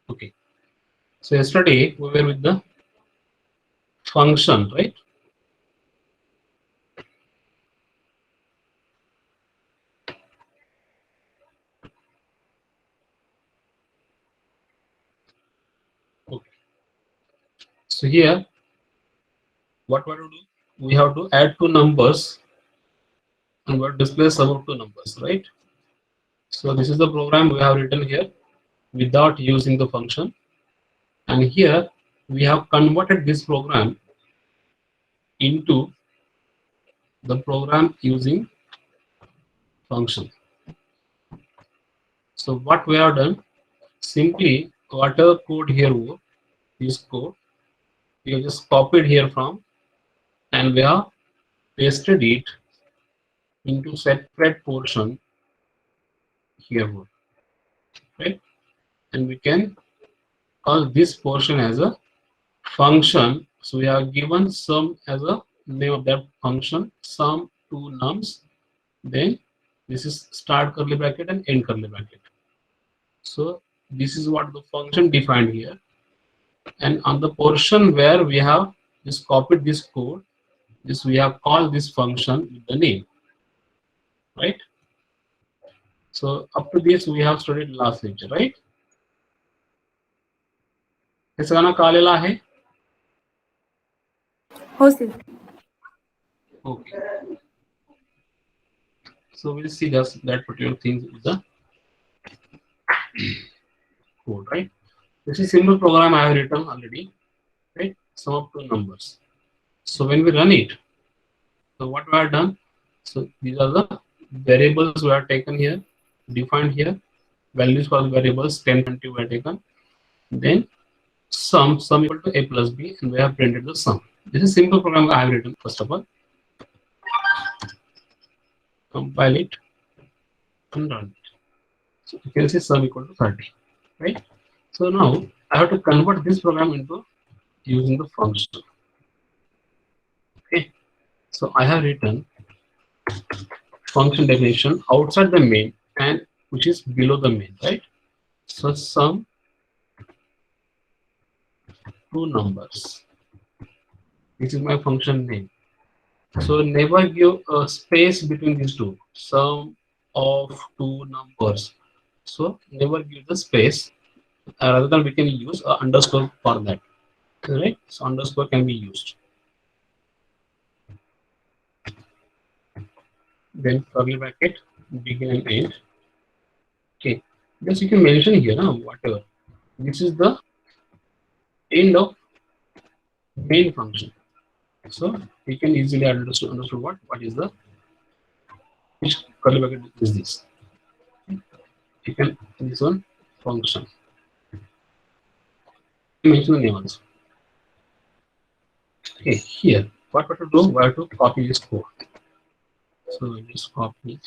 Okay. So yesterday we were with the function, right? Okay. So here, what we have to do? We have to add two numbers and we'll display sum of two numbers, right? So this is the program we have written here without using the function. And here we have converted this program into the program using function. So what we have done, simply whatever code here was, this code, we have just copied here from and we have pasted it into separate portion here, right? And we can call this portion as a function. So we have given sum as a name of that function, sum to nums. Then this is start curly bracket and end curly bracket. So this is what the function defined here. And on the portion where we have just copied this code, this we have called this function with the name, right? So up to this we have studied last lecture, right? हे सगळ्यांना कळलेलं आहे? हो sir. Okay. So we'll see just that particular thing with the code, right? This is simple program I have written already, right? Sum of two numbers. So when we run it, so what we have done, so these are the variables we have taken here, defined here, values for the variables 10, 20 were taken. Then sum equal to a plus b, and we have printed the sum. This is simple program I have written. First of all, compile it and run it. So you can see sum equal to 30, right? So now I have to convert this program into using the function. Okay, so I have written function definition outside the main and which is below the main, right? So sum two numbers. This is my function name. So never give a space between these two. Sum of two numbers. So never give the space. Rather than we can use a underscore for that. Right? So underscore can be used. Then curly bracket, begin and end. Okay. Just you can mention here, whatever. This is the end of main function. So we can easily understood what is the which curly bracket is this. You can this one function. Mention the name also. Okay, here what to do? We have to copy this code. So just copy.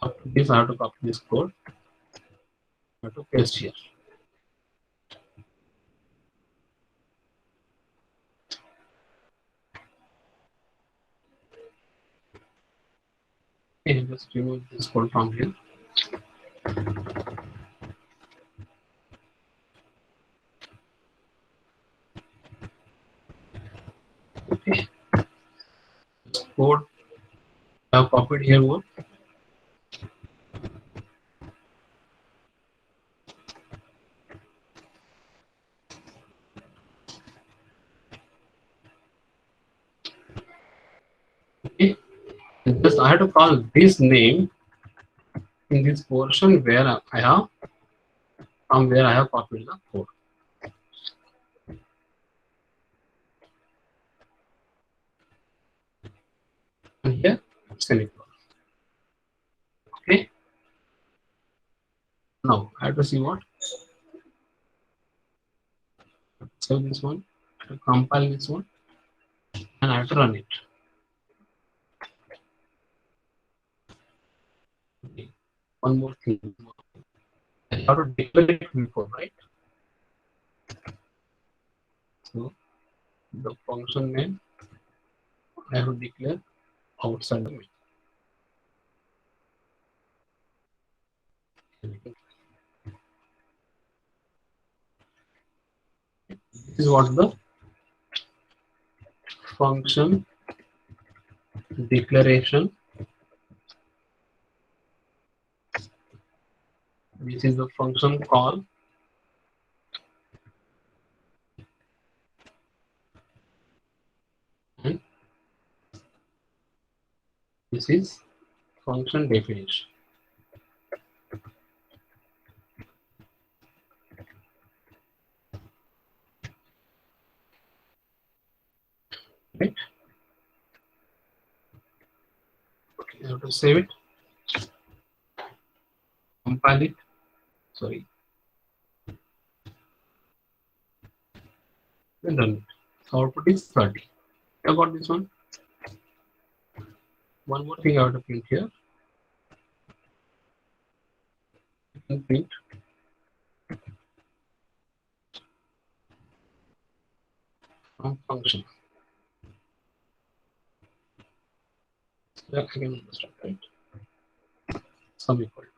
After this, I have to copy this code. I have to paste here. Okay, just remove this code from here. Okay, this code I have copied here. One. Okay, and just I have to call this name in this portion where I have from where I have copied the code. And here semicolon. Okay. Now I have to see what. Save this one. I have to compile this one, and I have to run it. Okay. One more thing. I have to declare it before, right? So the function name I have to declare outside the main. This is what the function declaration. This is the function call. And this is function definition. Right? Okay, I have to save it, compile it. Sorry. And done it. So output is 30. I got this one. One more thing I have to print here. You can print from function. That I can understand, right? Sum equal to.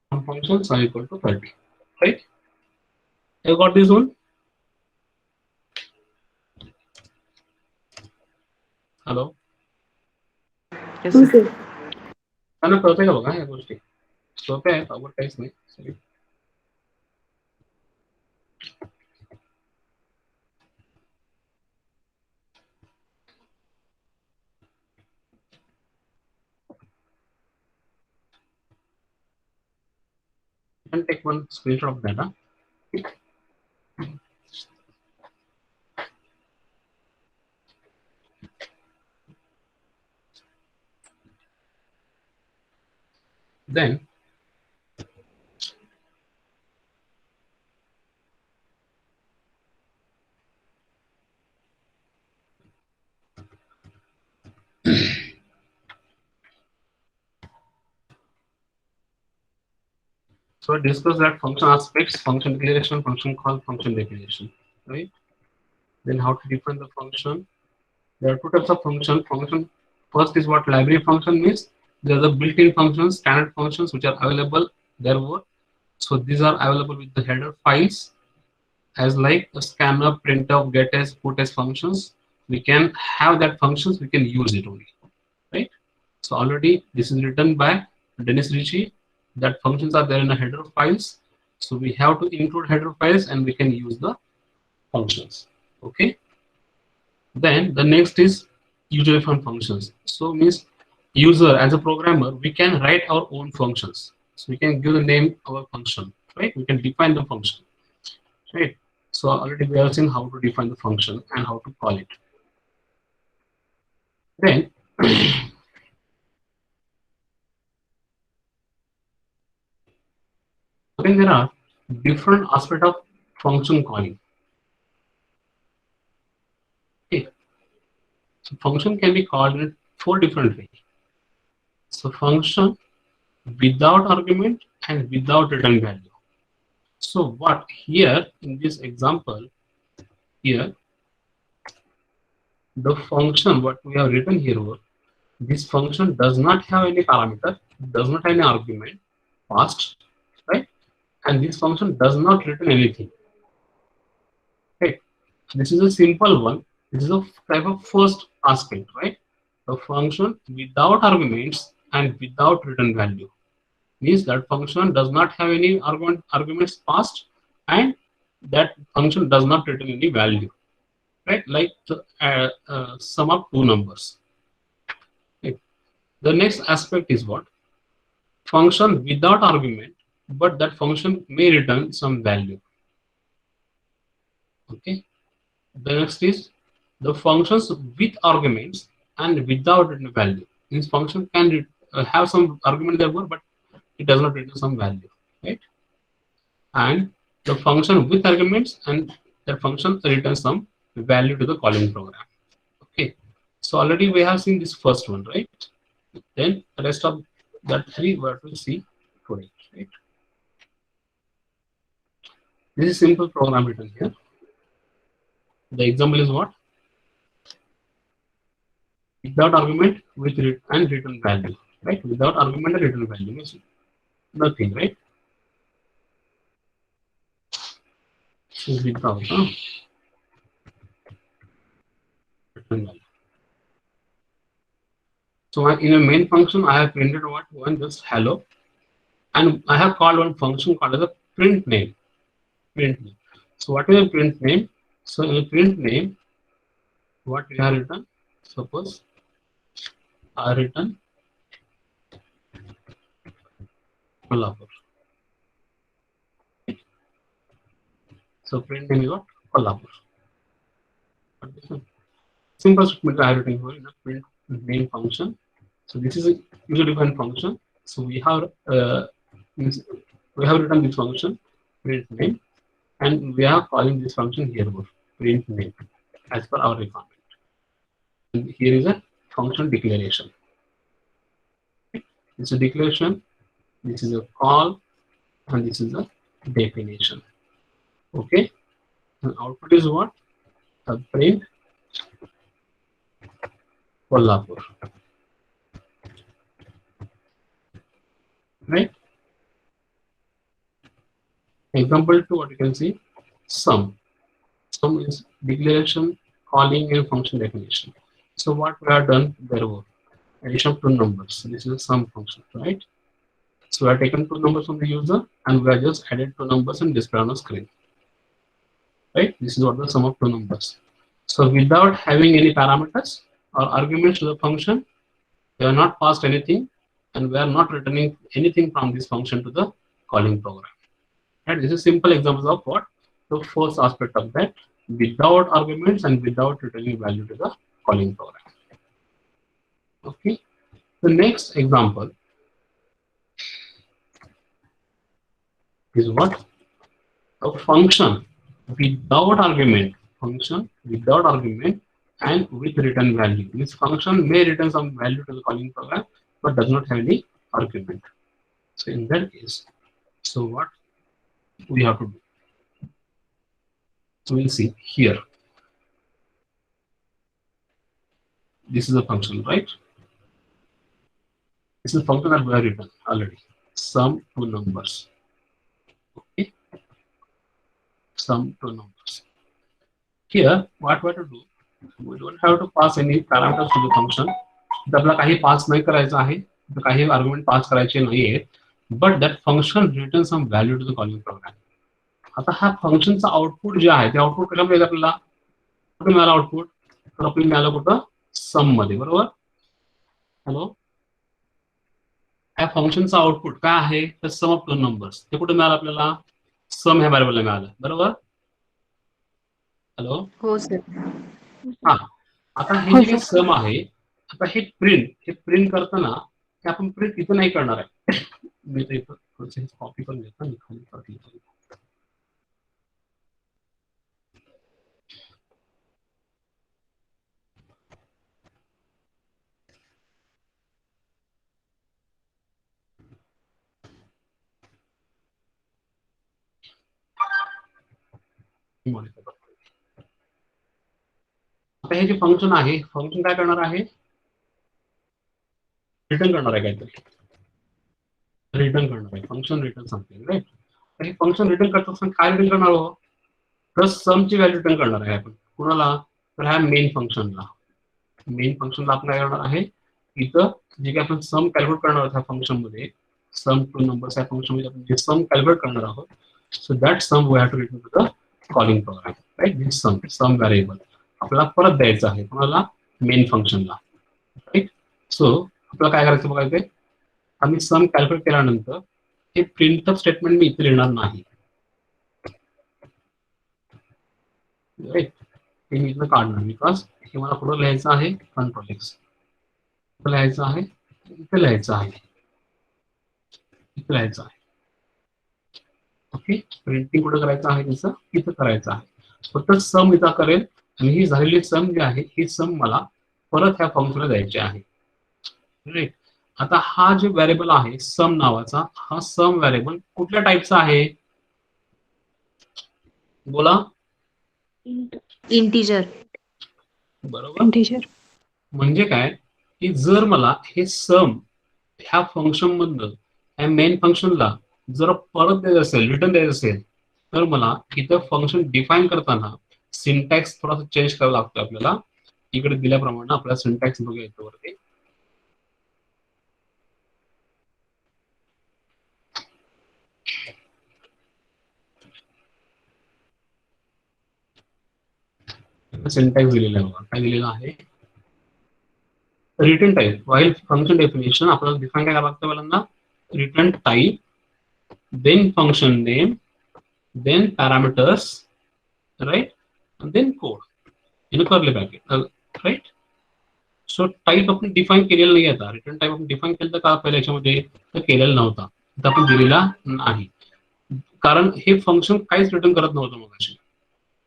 From function sum equal to 30. Right? I got this one. Hello. Yes, sir. त्यांना कळतंय का बघा या गोष्टी सोप्या आहेत अवघड काहीच नाही sorry you can take one screenshot of that. Then so I discuss that function aspects, function declaration, function call, function definition, right? Then how to define the function. There are two types of function. Function first is what library function means. There are the built-in functions, standard functions which are available there were. So these are available with the header files as like a scanner, printf, getS, putS functions. We can have that functions, we can use it only, right? So already this is written by Dennis Ritchie that functions are there in the header files. So we have to include header files and we can use the functions. Okay. Then the next is user defined functions. So means user as a programmer, we can write our own functions. So we can give the name of a function, right? We can define the function, right? So already we have seen how to define the function and how to call it. Then again there are different aspects of function calling. Okay. So function can be called in 4 different ways. So function without argument and without return value. So what here in this example here, the function what we have written here was this function does not have any parameter, does not have any argument passed, right? And this function does not return anything. Right? This is a simple one. This is a type of first aspect, right? The function without arguments and without return value means that function does not have any arguments passed and that function does not return any value, right? Like the sum of two numbers. Okay. The next aspect is what? Function without argument, but that function may return some value. Okay. The next is the functions with arguments and without return value. This function can have some argument there, but it does not return some value, right? And the function with arguments and that function returns some value to the calling program. Okay. So already we have seen this first one, right? Then the rest of that three we have to see for it, right? This is simple program written here. The example is what? without argument with and return value, right? Without argument and return value means nothing, right? Without return value. So in a main function, I have printed what one just hello, and I have called one function called as a print name. Print name. So what is a print name? So in a print name, what we have written? Suppose I written Kolhapur. So print name is what? Kolhapur. Simple statement I have written here in a print name function. So this is a user-defined function. So we have written this function print name, and we are calling this function here print name as per our requirement. And here is a function declaration. This is a declaration. This is a call, and this is a definition. Okay. And output is what? A print Kolhapur. Right. Example 2, what you can see, sum. Sum is declaration, calling, and function definition. So what we have done there was addition of two numbers. This is a sum function, right? So we have taken two numbers from the user and we have just added two numbers and displayed on the screen. Right? This is what the sum of two numbers. So without having any parameters or arguments to the function, we have not passed anything and we are not returning anything from this function to the calling program. Right? This is simple examples of what the first aspect of that, without arguments and without returning value to the calling program. Okay. The next example is what? A function without argument. Function without argument and with return value. This function may return some value to the calling program but does not have any argument. So in that case, so what we have to do? So we'll see here. This is a function, right? This is a function that we have written already. Sum two numbers. Okay. Sum two numbers. Here, what we have to do? We don't have to pass any parameters to the function. आपल्याला काही pass नाही करायचं आहे, काही argument pass करायचे नाहीये, but that function returns some value to the calling program. आता हा फंक्शनचा आउटपुट जे आहे ते आउटपुट कशामध्ये येईल आपल्याला? कुठे मिळालं आउटपुट? तर आपल्याला मिळालं कुठं? सम मध्ये, बरोबर? हॅलो, या फंक्शनचा आउटपुट काय आहे? तर सम ऑफ टू नंबर्स. ते कुठे मिळालं आपल्याला? सम ह्या व्हेरिएबलला मिळालं, बरोबर? हॅलो, हो सर. हा. आता हे जे सम आहे, आता हे प्रिंट करताना हे आपण प्रिंट इथं नाही करणार आहे. मी तर इथं थोडंसं कॉपी करून घेतो आणि खाली करतो. आता हे जे फंक्शन आहे, फंक्शन काय करणार आहे? रिटर्न करणार आहे काहीतरी. रिटर्न करणार आहे फंक्शन, रिटर्न समथिंग, राईट? तर हे फंक्शन रिटर्न करत असताना काय रिटर्न करणार आहोत? तर समची व्हॅल्यू रिटर्न करणार आहे आपण. कुणाला? तर ह्या मेन फंक्शनला. मेन फंक्शनला आपण काय करणार आहे? इथं जे काही आपण सम कॅल्क्युलेट करणार आहोत ह्या फंक्शन मध्ये, सम टू नंबर्स या फंक्शन मध्ये आपण जे सम कॅल्क्युलेट करणार आहोत, so that sum we have to return to the calling program, right? This sum variable आपल्याला परत द्यायचं आहे कोणाला? मेन फंक्शनला, राईट? सो आपल्याला काय करायचं बघा, इथे आम्ही सम कॅल्क्युलेट केल्यानंतर हे प्रिंटअप स्टेटमेंट मी इथे लिहिणार नाही, राईट? हे मी इथं काढणार, बिकॉज हे मला पुढे लिहायचं आहे कंट्रोल एक्स, इथं लिहायचं आहे, इथे लिहायचं आहे, इथे लिहायचं आहे. ओके, प्रिंटिंग कुठं करायचं आहे त्याचं? इथं करायचं आहे. फक्त सम इथं करेल आणि ही झालेली सम जी आहे ही सम मला परत ह्या फंक्शनला द्यायची आहे, राईट? आता हा जो व्हेरिएबल आहे सम नावाचा, हा सम व्हेरिएबल कुठल्या टाईपचा आहे? बोला. इंटिजर. बरोबर, इंटिजर. म्हणजे काय की जर मला हे सम ह्या फंक्शन मधनं ह्या मेन फंक्शनला जर परत द्यायचं असेल, रिटर्न द्यायचं असेल, तर मला इथं फंक्शन डिफाईन करताना सिंटॅक्स थोडासा चेंज करावा लागतो आपल्याला. इकडे दिल्याप्रमाणे आपल्याला सिंटॅक्स बघूया इथं वरती. सिंटॅक्स दिलेला आहे बघा. काय दिलेलं आहे? Return type while function definition आपल्याला डिफाईन करायला लागतं पहिल्यांदा. Return type, then function name, then parameters, right, and then code in a curly bracket, right. So type आपण डिफाईन केलेलं नाही. आता रिटर्न टाईप आपण डिफाईन केलं तर का पहिल्या याच्यामध्ये तर केलेला नव्हता, तर आपण दिलेला नाही, कारण हे फंक्शन काहीच रिटर्न करत नव्हतं मगाशी.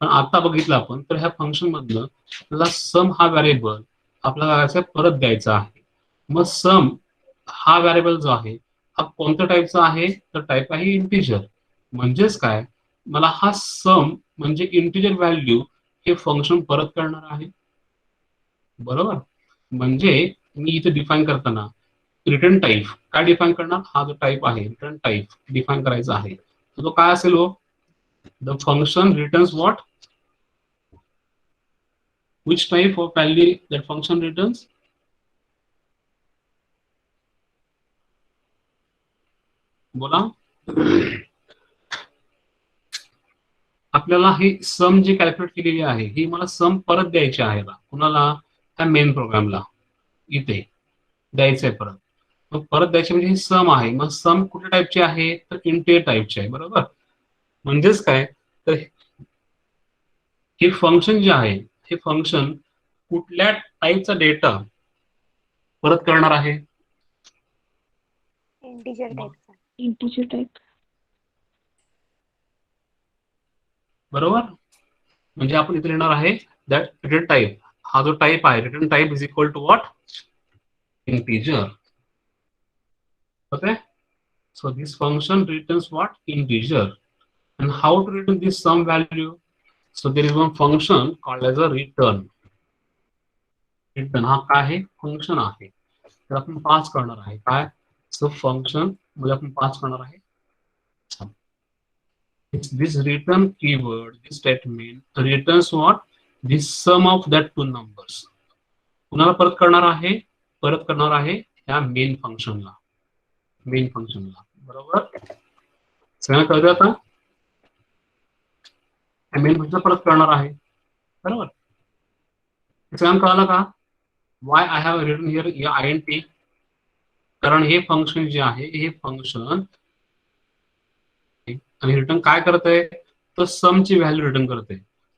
पण आता बघितलं आपण तर ह्या फंक्शन मधनं आपल्याला सम हा व्हॅरिएबल आपल्याला परत द्यायचा आहे. मग सम हा व्हॅरिएबल जो आहे हा कोणत्या टाईपचा आहे, तर टाईप आहे इंटिजर. म्हणजेच काय, मला हा सम म्हणजे इंटिजर व्हॅल्यू हे फंक्शन परत करणार आहे. बरोबर. म्हणजे मी इथे डिफाईन करताना रिटर्न टाईप काय डिफाईन करणार, हा जो टाईप आहे रिटर्न टाईप डिफाईन करायचा आहे, तर तो काय असेल हो, the function returns what, which type of value that function returns. बोला. आपल्याला ही सम जी कॅल्क्युलेट केलेली आहे ही मला सम परत द्यायची आहे का कुणाला, त्या मेन प्रोग्रामला इथे द्यायचंय परत. मग परत द्यायची म्हणजे ही सम आहे. मग सम कुठल्या टाईपची आहे, तर इंटिजर टाईपची आहे. बरोबर. म्हणजेच काय, तर हे फंक्शन जे आहे हे फंक्शन कुठल्या टाईपचा डेटा परत करणार आहे, इंटिजर टाइपचा. Integer type. बरोबर. म्हणजे आपण इथे लिहिणार आहे दॅट रिटर्न टाईप, हा जो टाईप आहे return type is equal to what, integer. Okay. So this function returns what, integer. And how to return this sum value? So there is one function called as a return. Return हा काय आहे, function आहे. तर आपण pass करणार आहे काय, so function म्हणजे आपण पास करणार आहे this return keyword, this statement returns what, the sum of that two numbers. कुणाला परत करणार आहे, परत करणार आहे या मेन फंक्शनला, मेन फंक्शनला. बरोबर. सगळ्यांना कळलं आता, मेन फंक्शन परत करणार आहे. बरोबर. सगळ्यांना कळलं का, why I have written here INT, कारण हे फंक्शन जे आहे हे फंक्शन आणि रिटर्न काय करते, तर समची व्हॅल्यू रिटर्न करते.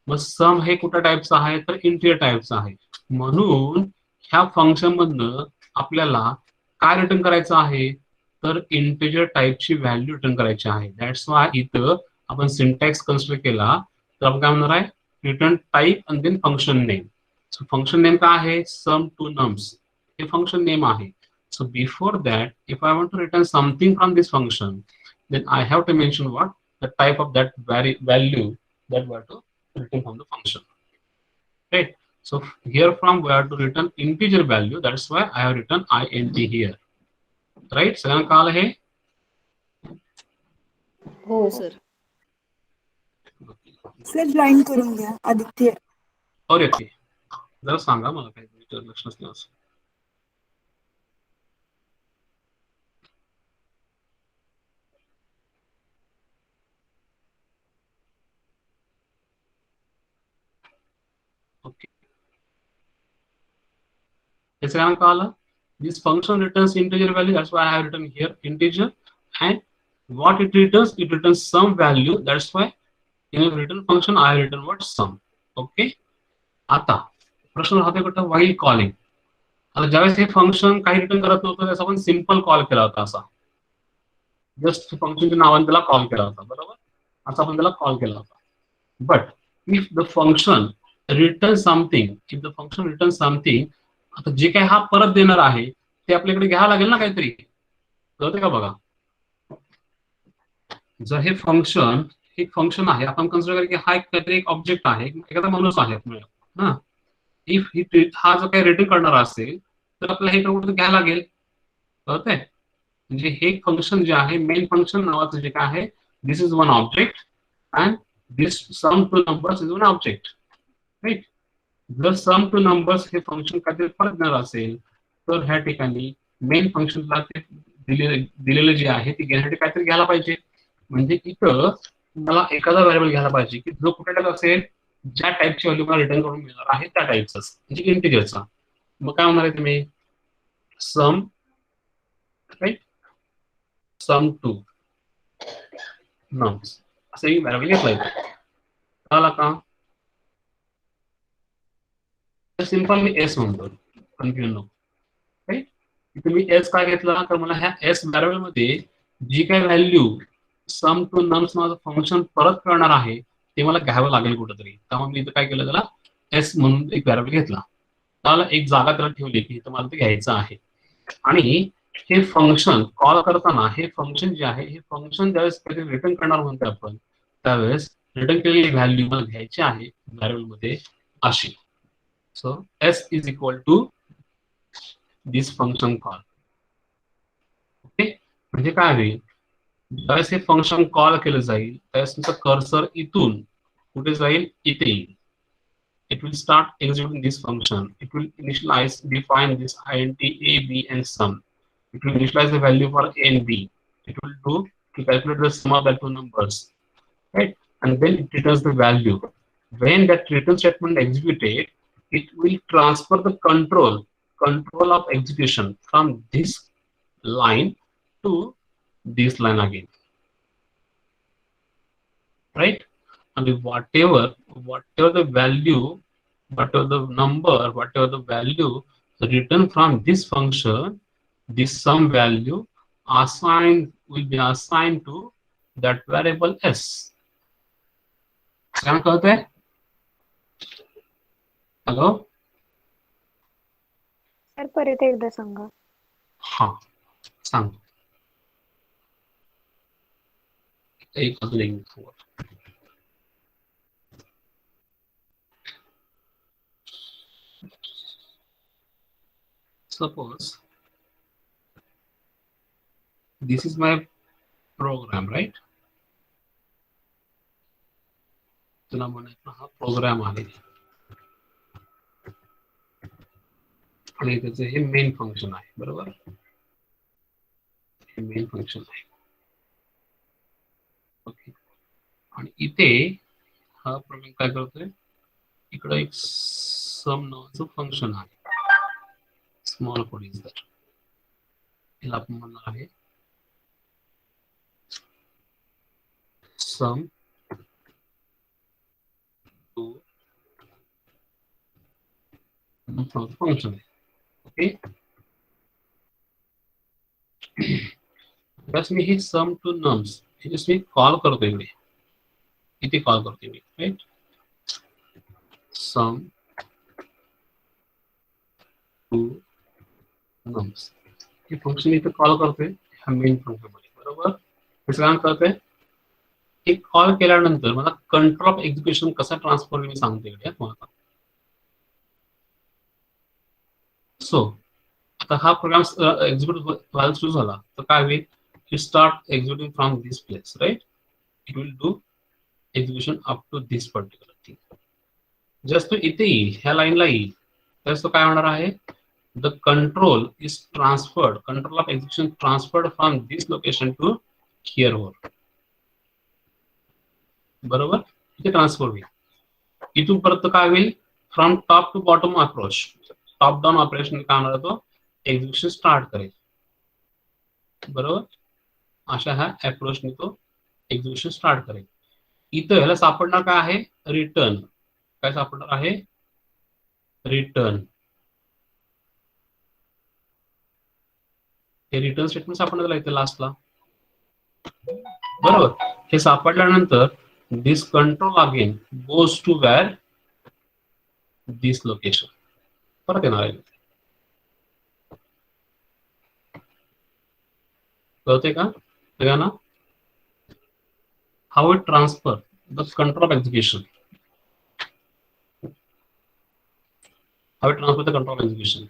मग सम हे कुठल्या टाईपचा आहे, तर इंटिजर टाईपचा आहे. म्हणून ह्या फंक्शन मधनं आपल्याला काय रिटर्न करायचं आहे, तर इंटिजर टाईपची व्हॅल्यू रिटर्न करायची आहे. दॅट्स वाय इथं आपण सिंटॅक्स कन्सिडर केला तर आपण काय म्हणणार आहे, रिटर्न टाईप आणि then function name. So function name काय आहे, सम टू नम्स, हे फंक्शन नेम आहे. So before that, if I want to return something from this function, then I have to mention what, the type of that value that we have to return from the function. Right. So here from we have to return integer value. That's why I have written INT here. Right. सगळ्यांना कळालं हे? हो sir. Sir join करून घ्या आदित्य. और येते जरा सांगा मला काय लक्ष नसलं असं. Okay. सगळ्यांना कळालं? This function returns integer value. That's why I have written here integer. And what it returns some value. That's why in a return function I have written what, sum. Okay. आता प्रश्न राहते कुठं, while calling. आता ज्यावेळेस हे function काही return करत नव्हतं त्याचा आपण सिंपल कॉल केला होता, असा जस्ट फंक्शनच्या नावाने त्याला कॉल केला होता. बरोबर. असा आपण त्याला कॉल केला होता. But if the function return something, if the function return something, आता जे काही हा परत देणार आहे ते आपल्याकडे घ्यावं लागेल ना काहीतरी. कळते का बघा, जर हे फंक्शन एक फंक्शन आहे, आपण कन्सिडर करू की हा काहीतरी एक ऑब्जेक्ट आहे, एखादा माणूस आहे. हा, इफ हा जो काही रिटर्न करणार असेल तर आपल्याला हे कुठे घ्यायला लागेल, कळतंय? म्हणजे हे फंक्शन जे आहे, मेन फंक्शन नावाचं जे काय आहे, this is one object and this sum two numbers is one object, right? जर सम टू नंबर्स हे फंक्शन काहीतरी फरक देणार असेल तर ह्या ठिकाणी मेन फंक्शनला ते दिलेलं जे आहे ते घेण्यासाठी काहीतरी घ्यायला पाहिजे. म्हणजे इथं मला एखादा व्हेरिएबल घ्यायला पाहिजे की जो कुठे टाईप असेल, ज्या टाईपची व्हॅल्यू मला रिटर्न करून मिळणार आहे त्या टाईपचाच, म्हणजे इंटिजरचा. मग काय होणार आहे तुम्ही सम, राईट, सम टू नम्स असं एक व्हेरिएबल घेतला येतो. कळाला का? सिंपल मी एस म्हणतो, कन्फ्युज नको, राईट? इथे मी एस काय घेतला तर मला ह्या एस व्हेरिएबल मध्ये जी काही व्हॅल्यू सम टू नम्स माझं फंक्शन परत करणार आहे ते मला घ्यावं लागेल कुठेतरी. त्यामुळे मी इथं काय केलं, त्याला एस म्हणून एक व्हेरिएबल घेतला, त्याला एक जागा त्याला ठेवली की इथं मला ते घ्यायचं आहे. आणि हे फंक्शन कॉल करताना हे फंक्शन जे आहे, हे फंक्शन ज्यावेळेस रिटर्न करणार म्हणतो आपण, त्यावेळेस रिटर्न केलेली व्हॅल्यू मला घ्यायची आहे व्हेरिएबल मध्ये अशी. So S is equal to this function call. Okay, म्हणजे काय होईल, ज्यावेळेस हे फंक्शन कॉल केलं जाईल त्यावेळेस तुमचं कर्सर इथून कुठे जाईल, इथे येईल. It will start executing this function. It will initialize, define this int a, b, and sum. It will initialize the value for a and b. It will do to calculate the sum of the two numbers, right? And then it returns the value. When that return statement executed, it will transfer the control of execution from this line to this line again, right? And whatever the value, whatever the number, whatever the value written from this function, this sum value will be assigned to that variable s. क्या कहते हैं? Hello, sir परत एकदा सांगा. हा सांग. एक अजून एक suppose this is my program, right? तुला म्हणायचं हा प्रोग्राम आहे आणि त्याचं हे मेन फंक्शन आहे, बरोबर? हे मेन फंक्शन आहे. ओके, आणि इथे हा प्रोग्राम काय करतोय, इकडे एक सम नावाचं फंक्शन आहे, स्मॉल कोड इज दॅट. याला आपण म्हणणार आहे सम टू फंक्शन आहे. ओके, बस मी हे सम टू नम्स हे जस्ट मी कॉल करतोय, इथे कॉल करतोय मी, राईट? सम टू नम्स हे फंक्शन इथे कॉल करतोय ह्या मेन फंक्शन मध्ये, बरोबर? हे काय करतोय, हे कॉल केल्यानंतर मला कंट्रोल ऑफ एक्झिक्युशन कसा ट्रान्सफर मी सांगतो इकडे तुम्हाला. सो आता हा प्रोग्राम एक्झिक्यूट व्हायला सुरू झाला तर काय होईल, you start executing from this place, right? It will do execution up to this particular thing. Just तो इथे येईल, ह्या लाईनला येईल, तर तो काय होणार आहे, the control is transferred, control of execution transferred from this location to here वर, बरोबर? इथे ट्रान्सफर होईल. इथून परत काय होईल, from top to bottom approach, top down operation काय होणार, तो एक्झिक्युशन स्टार्ट करेल, बरोबर? अशा ह्या अप्रोचने तो एक्झिक्युशन स्टार्ट करेल. इथं ह्याला सापडणार काय आहे, रिटर्न. काय सापडणार आहे, रिटर्न. हे रिटर्न स्टेटमेंट सापडणार इथे लास्टला, बरोबर? हे सापडल्यानंतर this control again goes to where, this location, परत येणार आहे. कळते का सगळ्यांना? How it transfer the control of execution. हवे ट्रान्सफर द कंट्रोल एक्झिक्युशन.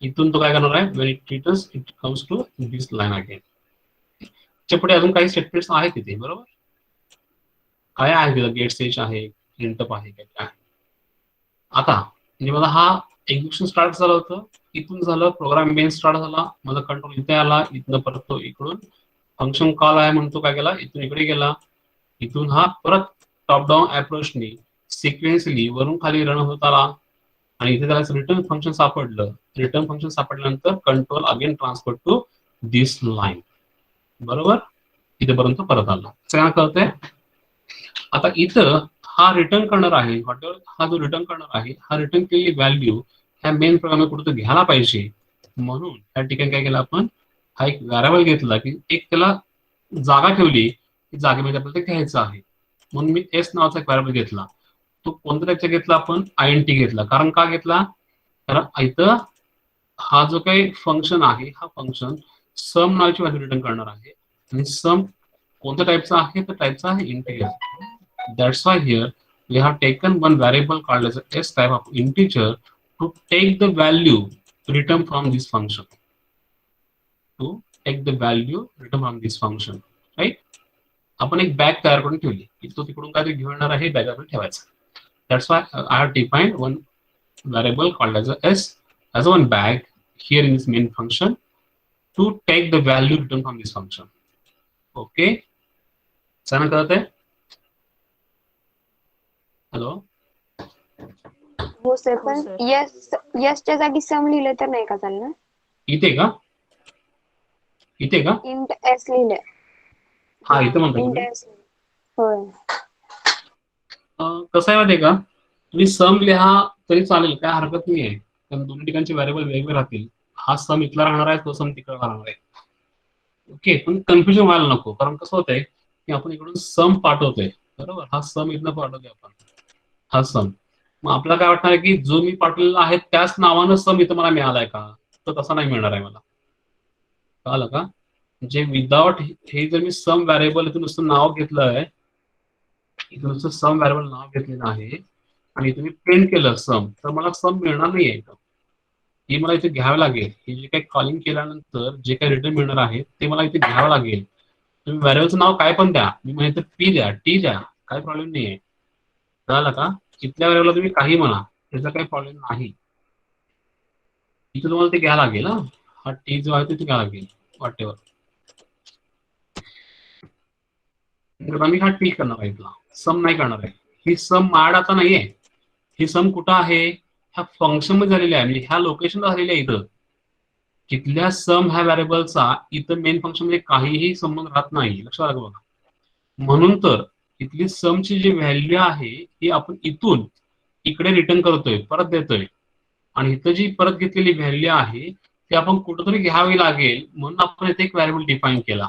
इथून तो काय करणार आहे, when it returns it comes to this line again. च्या पुढे अजून काही स्टेटमेंट्स आहेत तिथे, बरोबर. काय आहे तिथं, गेट स्टेज आहे, प्रिंटअप आहे, काय आहे. आता म्हणजे मला हा एक्झिक्युशन स्टार्ट झालं होतं, इथून झालं प्रोग्राम मेन स्टार्ट झाला, माझा कंट्रोल इथे आला, इथनं परत तो इकडून फंक्शन कॉल आहे म्हणतो काय केला, इथून इकडे गेला, इथून हा परत टॉप डाऊन अप्रोचनी सिक्वेन्सली वरून खाली रन होत आला आणि इथे त्याला रिटर्न फंक्शन सापडलं. रिटर्न फंक्शन सापडल्यानंतर control again transfer to this line, बरोबर. इथेपर्यंत परत आला. सगळ्यांना कळतंय. आता इथं हा रिटर्न करणार आहे, हा जो रिटर्न करणार आहे, हा रिटर्न केलेली व्हॅल्यू ह्या मेन प्रोग्राम कुठं घ्यायला पाहिजे. म्हणून त्या ठिकाणी काय केलं आपण, हा एक व्हेरिएबल घेतला की एक त्याला जागा ठेवली, की जागेमध्ये आपल्याला ते घ्यायचं आहे. म्हणून मी एस नावाचा एक व्हेरिएबल घेतला. तो कोणत्या टाईपचा घेतला आपण, INT घेतला. कारण का घेतला, कारण इथं हा जो काही फंक्शन आहे, हा फंक्शन सम नावाची व्हॅल्यू रिटर्न करणार आहे आणि सम कोणत्या टाईपचा आहे, तर टाईपचा आहे integer. That's why here we have taken one variable called as a s type of integer to take the value returned from this function. To take the value returned from this function, right? आपण एक bag तयार करून ठेवली, की तो तिकडून काय घेऊन येणार आहे, बॅग आपण ठेवायचा. That's why I have defined one variable called as a s as one bag here in this main function to take the value returned from this function. Okay, सांगा कळत आहे. हॅलो. हो सर, पण यसच्या जागी सम लिहिलं तर नाही का चालणार? इथे का, इथे का, इंट एस लिहिलंय. हा इथं म्हणतो इंट तुम्ही. एस. होय. कसं आहे माहितीये का, तुम्ही सम लिहा तरी चालेल, काय हरकत नाही आहे. कारण दोन्ही ठिकाणचे व्हेरिएबल वेगवेगळे राहतील. हा सम इथला राहणार आहे, तो सम तिकडे राहणार आहे. ओके, पण कन्फ्युजन व्हायला नको. कारण कसं होतंय की आपण इकडून सम पाठवतोय, बरोबर. हा सम इथनं पाठवतोय आपण, हा सम. मग आपल्याला काय वाटणार आहे की जो मी पाठवलेला आहे त्याच नावानं सम इथं मला मिळालाय का, तर तसा नाही मिळणार आहे मला. कळालं का. म्हणजे विदाउट हे जर मी सम व्हेरिएबल इथून नुसतं नाव घेतलंय, इथं नुसतं सम व्हेरिएबल नाव घेतलेलं आहे आणि इथे मी प्रिंट केलं सम, तर मला सम मिळणार नाही आहे. ही मला इथे घ्यावं लागेल. हे जे काही कॉलिंग केल्यानंतर जे काही रिटर्न मिळणार आहे ते मला इथे घ्यावं लागेल. तुम्ही व्हेरिएबलचं नाव काय पण द्या, मी म्हणतो पी द्या, टी द्या, काही प्रॉब्लेम नाही आहे. कळालं का. इथल्या व्हेरिएबलला तुम्ही काही म्हणा, त्याचा काही प्रॉब्लेम नाही. इथे तुम्हाला ते घ्यावं लागेल. हा टी जो आहे ते घ्यावं लागेल, वॉटेवर. मी हा टी करणार आहे, इथला सम नाही करणार आहे. ही सम माड आता नाहीये. ही सम कुठं आहे, ह्या फंक्शन मध्ये झालेली आहे, म्हणजे ह्या लोकेशनला झालेली आहे. इथं तिथल्या सम ह्या व्हेरिएबलचा इथं मेन फंक्शन मध्ये काहीही संबंध राहत नाही. लक्षात आलं बघा. म्हणून तर इथली समची जी व्हॅल्यू आहे ही आपण इथून इकडे रिटर्न करतोय, परत देतोय. आणि इथं जी परत घेतलेली व्हॅल्यू आहे ती आपण कुठंतरी घ्यावी लागेल, म्हणून आपण इथे एक व्हेरिएबल डिफाईन केला.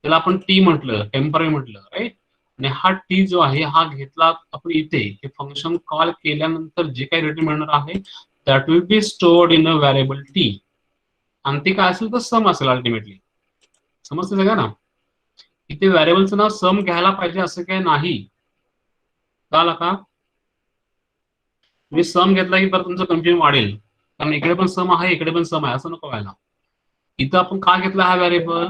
त्याला आपण टी म्हटलं, टेम्पररी म्हटलं, राईट. आणि हा टी जो आहे हा घेतला आपण इथे, हे फंक्शन कॉल केल्यानंतर जे काही रिटर्न मिळणार आहे that will be stored in a variable T. आणि ते काय असेल तर सम असेल अल्टिमेटली. समजते सगळं ना. इथे व्हेरिएबलचं नाव सम घ्यायला पाहिजे असं काही नाही. कळालं का. तुम्ही सम घेतला की परत तुमचं कन्फ्युजन वाढेल, कारण इकडे पण सम आहे, इकडे पण सम आहे, असं नको व्हायला. इथं आपण का घेतला हा variable,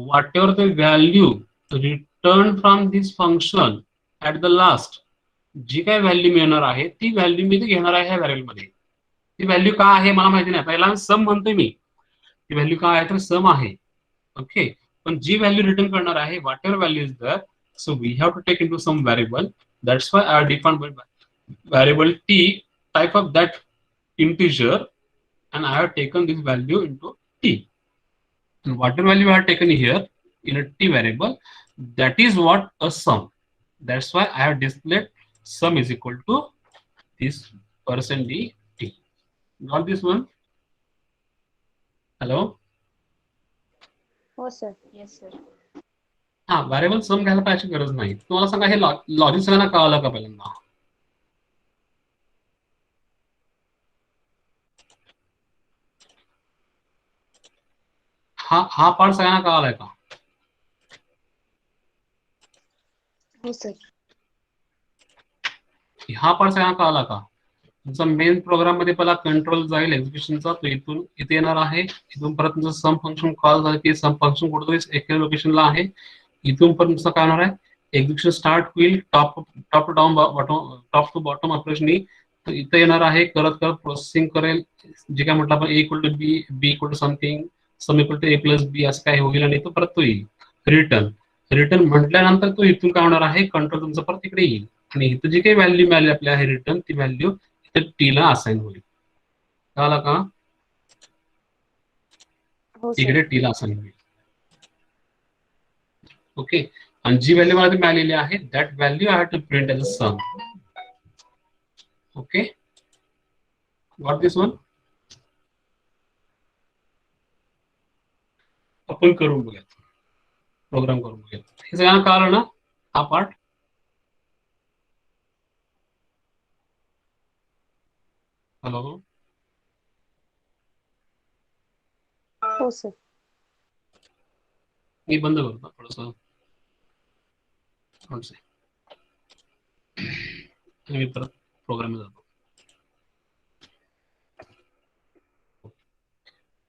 whatever the value returned from this function at the last, जी काय व्हॅल्यू मिळणार आहे ती व्हॅल्यू मी घेणार आहे ह्या व्हेरिएबल मध्ये. ती व्हॅल्यू काय आहे मला माहिती नाही, पहिला सम म्हणतोय मी. ती व्हॅल्यू काय आहे तर सम आहे. ओके, पण जी व्हॅल्यू रिटर्न करणार आहे whatever value is that, so we have to take into some variable. That's why I defined variable T type of that integer and I have taken this value into t. And whatever value I have taken here in a t variable, that is what a sum. That's why I have displayed sum is equal to this percent d t. Got this one? Hello? हो sir. Yes sir. हा, variable सम घ्यायला पाहिजे गरज नाही. तुम्हाला सांगा हे logic सगळ्यांना कळालं का पहिल्यांदा. हा पार्ट सगळ्यांना कळालाय का. हो सर. हा पार्ट सगळ्यांना कळाला का. तुमचा मेन प्रोग्राम मध्ये पहिला कंट्रोल जाईल एक्झिक्युशनचा, तो इथून इथे येणार आहे. इथून परत तुमचं सम फंक्शन कॉल झालं की सम फंक्शन कुठेतरी एका लोकेशनला आहे. इथून परत तुमचं काय होणार आहे, एक्झिक्युशन स्टार्ट होईल top to down bottom, top to bottom अप्रोचनी. तर इथं येणार आहे, करत करत प्रोसेसिंग करेल. जे काय म्हटलं आपण, A equal to B, B equal to something, sum equal to A plus B, असं काय होईल आणि तो परत तो येईल रिटर्न. रिटर्न म्हटल्यानंतर तो इथून काय होणार आहे, कंट्रोल तुमचा परत इकडे येईल आणि इथं जी काही व्हॅल्यू मिळाली आपल्या आहे रिटर्न, ती व्हॅल्यू इथे टी ला असाइन होईल. कळालं का? हो सर. इकडे टी ला असाइन होईल. ओके. आणि जी व्हॅल्यू मला मिळालेली आहे, that value I have to print as a sum. Okay, got this one? आपण करून बघूयात, प्रोग्राम करून बघूयात. हे सगळ्यांना कळालं ना हा पार्ट? हॅलो, हो सर. मी बंद करतो थोडस, मी परत प्रोग्राम जातो.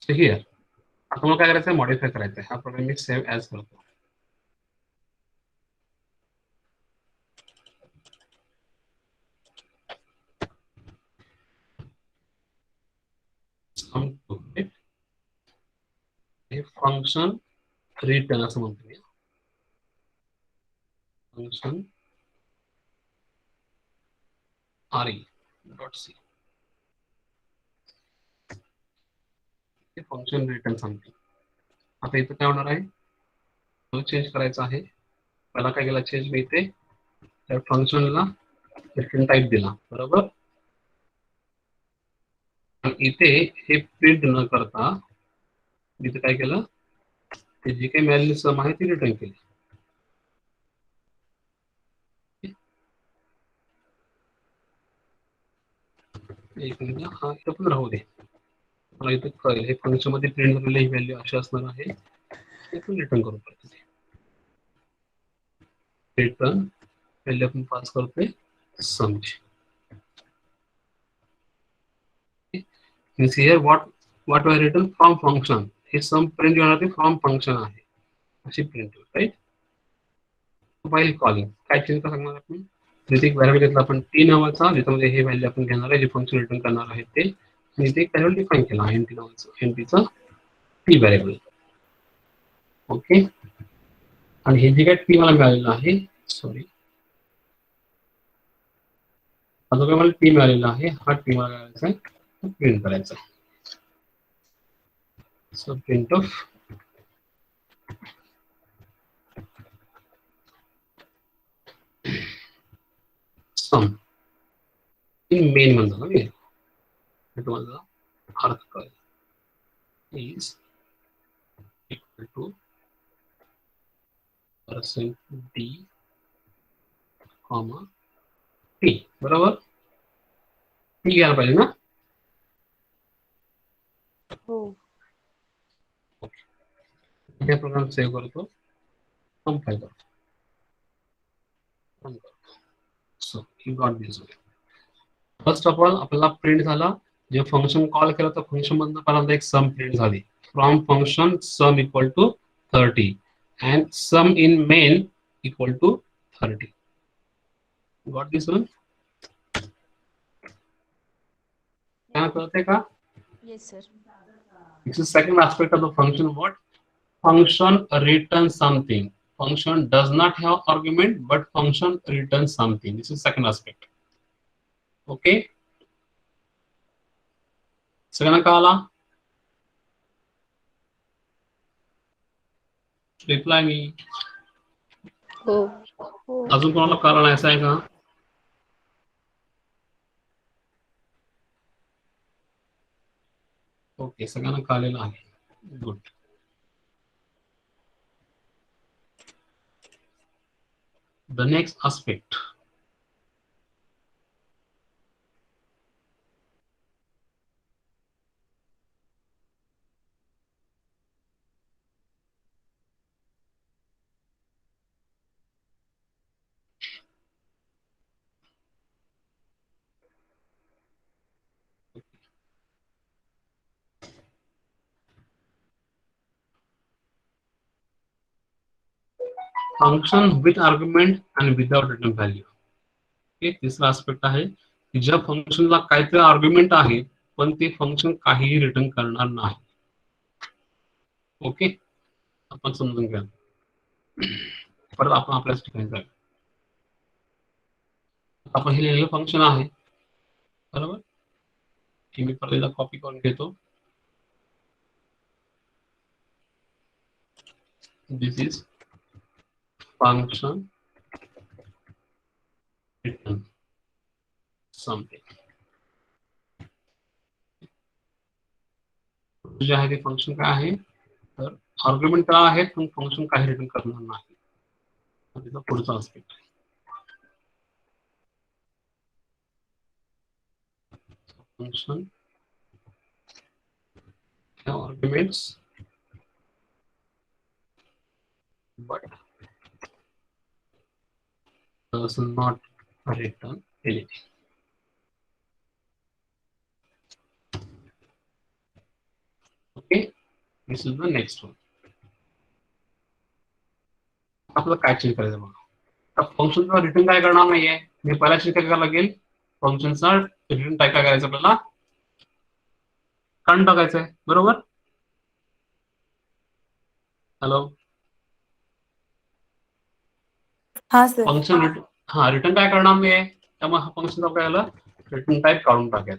हिअर आता मला काय करायचं आहे, मॉडिफाय करायचं आहे. हा प्रोग्राम मी सेव्ह ॲज करतो. हे फंक्शन रिटर्न असं म्हणतो मी. फंक्शन रे डॉट सी, हे फंक्शन रिटर्न सांगते. आता इथं काय होणार आहे, चेंज करायचं आहे. पहिला काय केला चेंज, मी इथे त्या फंक्शनला रिटर्न टाईप दिला, बरोबर. आणि इथे हे प्रिंट न करता इथे काय केलं, ते जे काही व्हॅल्यू सम आहे ती रिटर्न केली. एक मिनिट, हा इथं पण राहू दे, मला इथं कळेल. हे फंक्शन मध्ये प्रिंट झालेली ही व्हॅल्यू अशी असणार आहे. ते पण रिटर्न करू पडते. रिटर्न व्हॅल्यू आपण पास करतोय समची. हिअर व्हॉट वर रिटर्न फ्रॉम फंक्शन, हे सम प्रिंट होणार ते फ्रॉम फंक्शन आहे, अशी प्रिंट होईल. राईट. फाईल कॉलिंग काय चेंज सांगणार आपण, तिथे एक व्हॅल्यू घेतला आपण टी नावाचा, ज्याच्यामध्ये हे व्हॅल्यू आपण घेणार आहे, जे फंक्शन रिटर्न करणार आहे ते. आणि इथे एक व्हॅल्यू डिफाईन केला एनटी नावाचं, एनटीचा टी व्हॅरिएबल. ओके. आणि हे जे काय टी मला मिळालेलं आहे, सॉरी, हा जो काय मला टी मिळालेला आहे, हा टी मला करायचा आहे, प्रिंट करायचा आहे. So print of sum in main म्हणतो ना मी, तुम्हाला अर्थ कळेल. Is equal to percent D comma T, बरोबर. टी घ्यायला पाहिजे ना. हो. हे प्रोग्राम सेव्ह करतो, कंपाईल करतो. So you got this. First of all आपल्याला प्रिंट झाला, जे फंक्शन कॉल केलं तर फंक्शन मधनं पहिल्यांदा एक सम प्रिंट झाली. From function sum equal to 30 and sum in main equal to 30. Got this one? काय कळतंय का? Yes, sir. This is second aspect of the function. What? Function returns something. Function does not have argument, but function returns something. This is second aspect. Okay. सगळ्यांना कळाला? Reply मी. हो. हो. अजून कोणाला कळालं नाही असं आहे का? ओके, सगळ्यांना कळलेलं आहे. Good. The next aspect. Function with argument आणि विदाउट रिटर्न व्हॅल्यू. ओके, तिसरा आस्पेक्ट आहे की ज्या फंक्शनला काहीतरी आर्ग्युमेंट आहे पण ते फंक्शन काहीही रिटर्न करणार नाही. ओके, आपण समजून घ्या. परत आपण आपल्याच ठिकाणी जाऊया. आपण हे लिहिलेलं फंक्शन आहे बरोबर. हे मी परत एकदा कॉपी करून घेतो. दिस इज फंक्शन रिटर्न समथिंग. जे आहे ते फंक्शन काय आहे तर आर्ग्युमेंट काय आहे पण फंक्शन काही रिटर्न करणार नाही. त्याचा पुढचा आस्पेक्ट आहे. Function arguments but does not return anything. Okay, this is the next one. आपल्याला काय चेक करायचं बघा. फंक्शनचा रिटर्न काय करणार नाहीये. मी पहिला चेक करायला लागेल फंक्शनचा रिटर्न टाईप काय करायचं आपल्याला काढून टाकायचं आहे बरोबर. हॅलो, हा सर. फंक्शन रिटर्न काय करणार नाहीये त्यामुळे हा फंक्शन आपल्याला रिटर्न टाईप काढून टाकेल.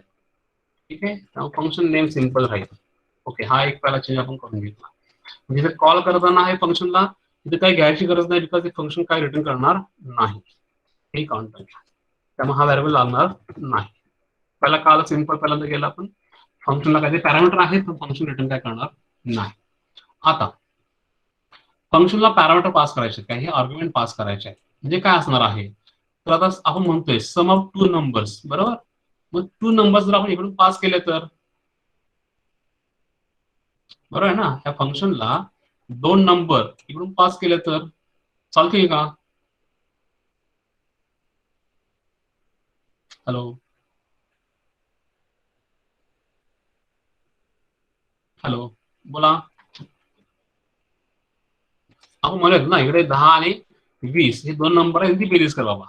ठीक आहे, त्यामुळे फंक्शन नेम सिंपल राहील. ओके, हा एक पहिला चेंज आपण करून घेतला. म्हणजे कॉल करताना हे फंक्शनला तिथे काही घ्यायची गरज नाही बिकॉज हे फंक्शन काय रिटर्न करणार नाही. हे काउंट टाईप त्यामुळे हा व्हेरिएबल लागणार नाही. पहिला काल सिंपल पहिल्यांदा गेला आपण फंक्शनला काही पॅरामीटर आहेत पण फंक्शन रिटर्न काय करणार नाही. आता फंक्शनला पॅरामीटर पास करायचे काय हे आर्ग्युमेंट पास करायचे आहे. म्हणजे काय असणार आहे तर आता आपण म्हणतोय सम ऑफ टू नंबर्स बरोबर. मग टू नंबर्स जर आपण इकडून पास केले तर बरोबर आहे ना. ह्या फंक्शनला दोन नंबर इकडून पास केले तर चालतील का. हॅलो हॅलो बोला. आपण म्हणूयात ना इकडे 10 आणि 20 हे दोन नंबर आहेत ती बेरीज कर बाबा.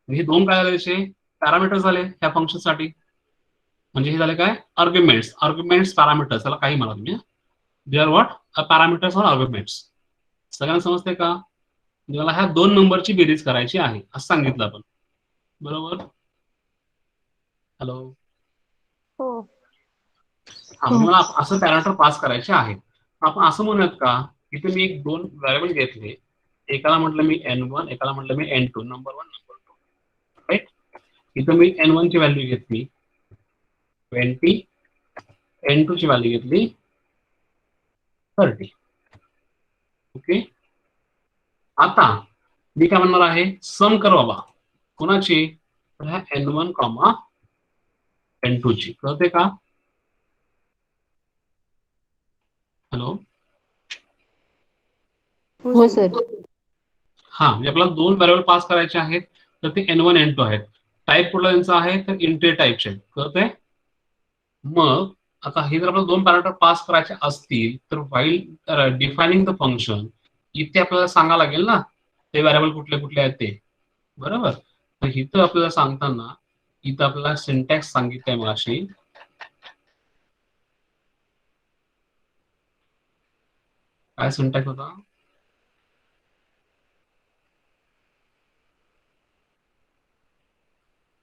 हे दोन काय झाले पॅरामीटर झाले ह्या फंक्शन साठी. म्हणजे हे झाले काय आर्ग्युमेंट्स पॅरामीटर्स. त्याला काही म्हणा तुम्ही. They are what parameters or arguments. सगळ्यांना समजते का. मला ह्या दोन नंबरची बेरीज करायची आहे असं सांगितलं आपण बरोबर. हॅलो हो. हा मला असं पॅरामीटर पास करायचे आहे. आपण असं म्हणूयात का इथे मी एक दोन व्हेरिएबल घेतले. एकाला म्हटलं मी n1 एकाला म्हटलं मी n2 नंबर 1 नंबर 2 राईट. इथं मी n1 ची व्हॅल्यू घेतली 20 n2 ची व्हॅल्यू घेतली 30. ओके, आता मी काय म्हणणार आहे सम कर बाबा कोणाची तर ह्या n1 कॉमा n2 ची. कळते का. हॅलो हो सर. हा म्हणजे आपल्याला दोन व्हेरिएबल पास करायचे आहेत तर ते n1 n2 आहेत. टाईप कुठला त्यांचा आहे तर इंटिजर टाईपचे आहेत. कळतंय. मग आता हे जर आपल्याला दोन पॅरामीटर पास करायचे असतील तर व्हाईल डिफायनिंग द फंक्शन इथे आपल्याला सांगायला लागेल ना ते व्हेरिएबल कुठले कुठले आहेत ते बरोबर. तर इथं आपल्याला सांगताना इथं आपल्याला सिंटॅक्स सांगितलंय मगाशी. काय सिंटॅक्स होता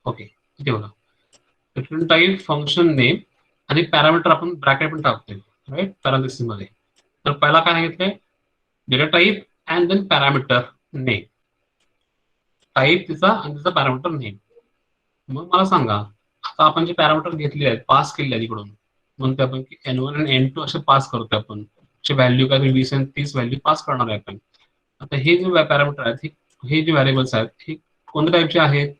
ओके इथे बघा रिटर्न टाईप फंक्शन नेम आणि पॅरामीटर आपण ब्रॅकेट पण टाकतोय राईट पॅरालिसिस मध्ये. तर पहिला काय सांगितलंय data type and then parameter name. Type तिचा आणि तिचा पॅरामीटर नेम. मग मला सांगा आता आपण जे पॅरामीटर घेतले आहेत पास केले आहेत इकडून म्हणतो आपण की n1 आणि n2 असे पास करतोय आपण. व्हॅल्यू काय 20 आणि 30 व्हॅल्यू पास करणार आहे आपण. आता हे जे पॅरामीटर आहेत हे जे व्हेरिएबल्स आहेत हे कोणत्या टाईपचे आहेत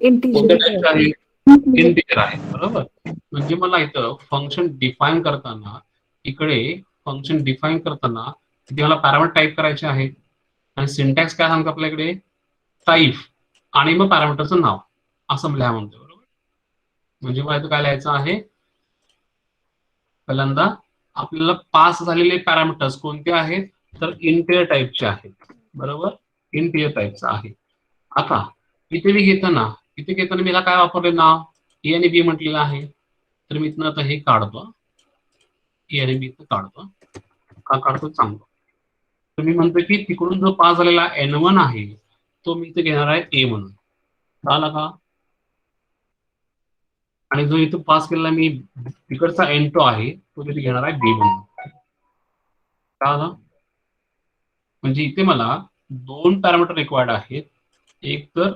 कोणत्या टाईपचे आहेत इंटिजर आहे बरोबर. म्हणजे मला इथं फंक्शन डिफाईन करताना इकडे फंक्शन डिफाईन करताना इथे मला पॅरामीटर टाईप करायचे आहेत आणि सिंटॅक्स काय सांगतो आपल्याकडे टाईप आणि मग पॅरामीटरचं नाव असं लिहा म्हणतो बरोबर. म्हणजे मला इथं काय लिहायचं आहे पहिल्यांदा आपल्याला पास झालेले पॅरामीटर्स कोणते आहेत, तर इंटिजर टाईपचे आहेत. बरोबर, इंटिजर टाईपचा आहे. आता इथे मी घेताना मी काय वापरले नाव ए आणि बी म्हटलेलं आहे. तर मी इथनं आता हे काढतो, ए आणि बी काढतो. का काढतो सांगतो. तर मी म्हणतो की तिकडून जो पास झालेला N1 आहे तो मी इथे घेणार आहे ए म्हणून. कळाला का? आणि जो इथं पास केलेला मी तिकडचा N2 आहे तो तिथे घेणार आहे बी म्हणून. कळालं? म्हणजे इथे मला दोन पॅरामीटर रिक्वायर्ड आहेत. एक तर